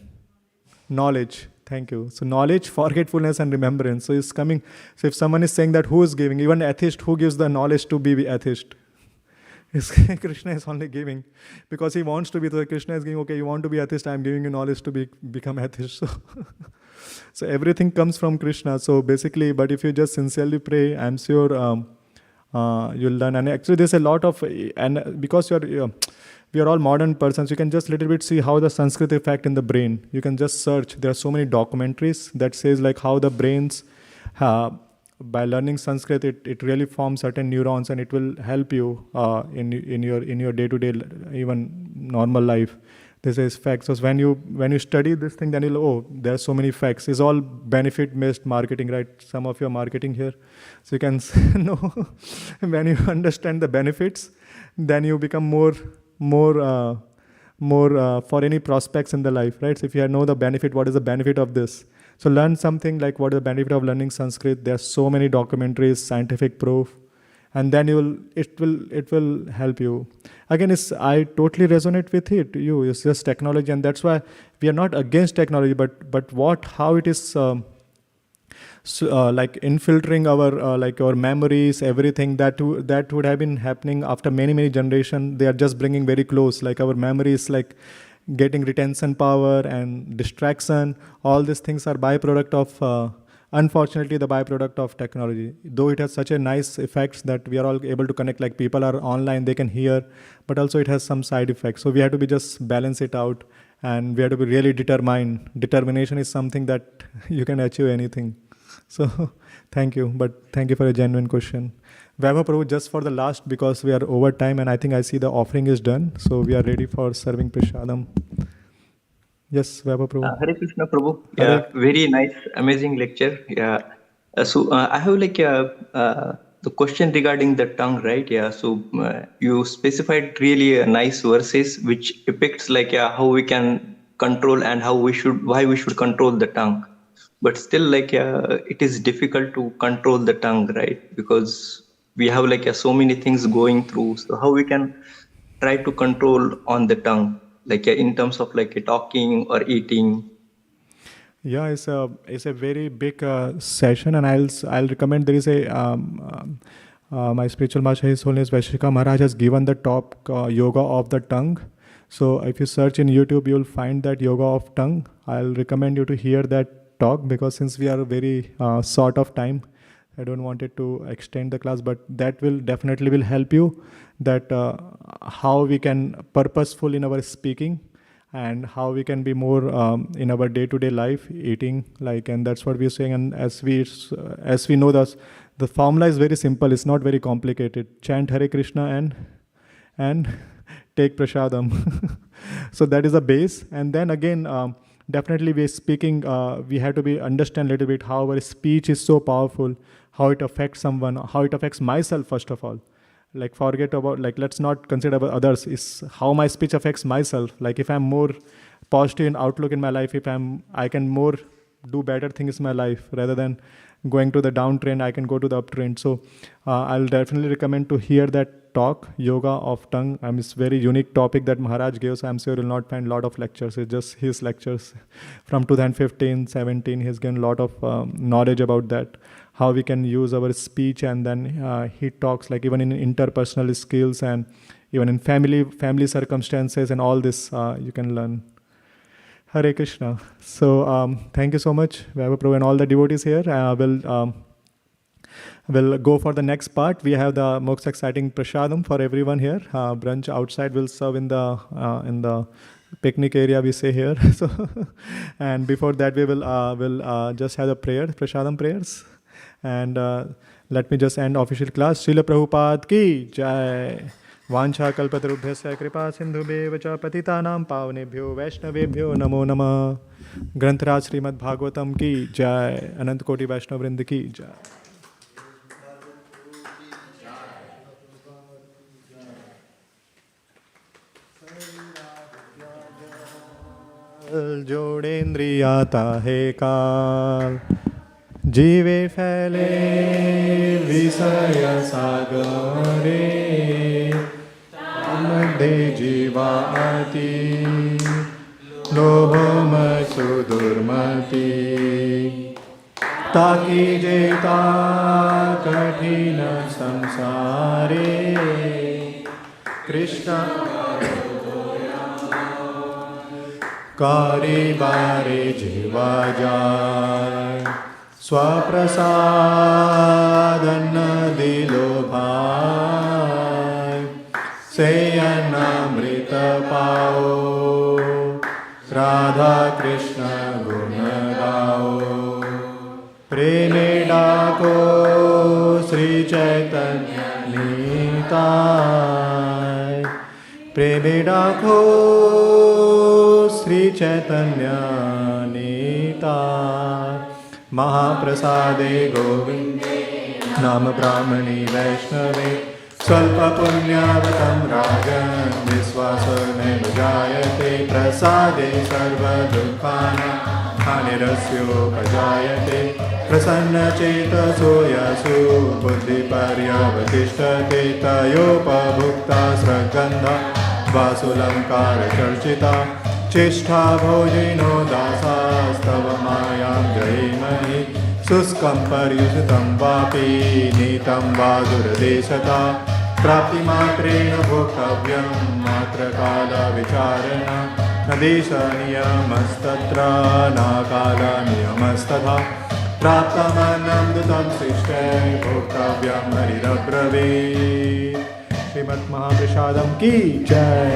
S1: knowledge. Thank you. So knowledge, forgetfulness, and remembrance. So it's coming. So if someone is saying that, who is giving? Even atheist, who gives the knowledge to be atheist? Krishna is only giving, because he wants to be. So Krishna is giving, okay, you want to be atheist, I am giving you knowledge to become atheist. So, so everything comes from Krishna. So basically, but if you just sincerely pray, I'm sure you'll learn. And actually there's a lot of, and because we are all modern persons, you can just little bit see how the Sanskrit effect in the brain. You can just search. There are so many documentaries that says like how the brains, by learning Sanskrit, it really forms certain neurons, and it will help you in your day-to-day, even normal life. This is facts. So when you study this thing, then you'll, there are so many facts. It's all benefit-based marketing, right? Some of you are marketing here, so you can know when you understand the benefits, then you become more for any prospects in the life, right? So if you know the benefit, what is the benefit of this? So learn something like what is the benefit of learning Sanskrit. There are so many documentaries, scientific proof, and then it will help you. Again, I totally resonate with it. It's just technology, and that's why we are not against technology, but how it is. Like infiltrating our memories, everything that would have been happening after many generations. They are just bringing very close, like our memories, like getting retention power and distraction. All these things are byproduct of unfortunately the byproduct of technology. Though it has such a nice effects that we are all able to connect, like people are online, they can hear, but also it has some side effects. So we have to be just balance it out, and we have to be really determined. Determination is something that you can achieve anything. So thank you, but thank you for a genuine question. Vaibhav Prabhu, just for the last, because we are over time, and I think I see the offering is done, so we are ready for serving Prashadam. Yes, Vaibhav Prabhu.
S15: Hare Krishna Prabhu. Yeah, very nice, amazing lecture. Yeah. So I have the question regarding the tongue, right? Yeah. So you specified really nice verses which depicts how we can control and why we should control the tongue. But still, it is difficult to control the tongue, right? Because we have so many things going through. So how we can try to control on the tongue, in terms of talking or eating?
S1: Yeah, it's a very big session, and I'll recommend. There is my spiritual master, His Holiness Vaishika Maharaj, has given the top yoga of the tongue. So if you search in YouTube, you'll find that yoga of tongue. I'll recommend you to hear that talk, because since we are very short of time, I don't want it to extend the class, but that will definitely help you, that how we can purposeful in our speaking, and how we can be more in our day-to-day life eating, and that's what we're saying. And as we know, the formula is very simple. It's not very complicated. Chant Hare Krishna and take Prashadam. So that is the base. And then again, definitely we're speaking, we have to understand a little bit how our speech is so powerful, how it affects someone, how it affects myself first of all. Forget about, let's not consider about others, is how my speech affects myself. If I'm more positive in outlook in my life, I can more do better things in my life, rather than going to the downtrend, I can go to the uptrend. So I'll definitely recommend to hear that talk, Yoga of Tongue. It's a very unique topic that Maharaj gave, so I'm sure you'll not find a lot of lectures. It's just his lectures from 2015, 17. He's given a lot of knowledge about that, how we can use our speech. And then he talks even in interpersonal skills, and even in family circumstances, and all this you can learn. Hare Krishna. So thank you so much, Vaibhav Prabhu, and all the devotees here. We'll go for the next part. We have the most exciting prasadam for everyone here. Brunch outside will serve in the picnic area, we say here. So, and before that, we will just have the prayer, prasadam prayers. And let me just end official class. Srila Prabhupada ki jai. Vancha kalpatarubhyasya kripa sindhubheva cha patitanam pavanebhyo vaishnavebhyo namo namah. Grantaraj Srimad Bhagavatam ki jai. Anant Koti Vaishnav Vrind ki jai. जोड़ेन्द्रियाता है काल जीवे फैले विषय सागरे मध्य जीवाति लोभमसु दुर्मति ताकि जेता कठिन संसारे कृष्ण कारी बारे जीवा जाय स्वप्रसादन दिलो भाई से अनामृत पाओ राधा कृष्ण गुण गाओ प्रेमे डाको श्री चैतन्य निताय प्रेमे डाको श्री चैतन्य निताय महाप्रसादे गोविंदे नाम ब्राह्मणी वैष्णवे स्वल्प पुण्यवतं राजन् विश्वास नैव जायते प्रसादे सर्वदुःखानां हानिरस्योपजायते प्रसन्नचेतसो यशो बुद्धिपर्यवतिष्ठते तयोपभुक्ता स्रग्गन्धा वासुलङ्कारचर्चिता चेष्टा भोजिनो दासास्तव मायां जयेमहि शुष्कं पर्युषितं वापि नीतं वा दुर्देशता प्राप्तिमात्रेण भोक्तव्यं मात्रकालविचारणा न देशनियमस्तत्र न कालनियमस्तथा प्राप्तमन्नं दुतं शिष्टे भोक्तव्यं हरिरब्रवीत् श्रीमद् महाप्रसादम की जय।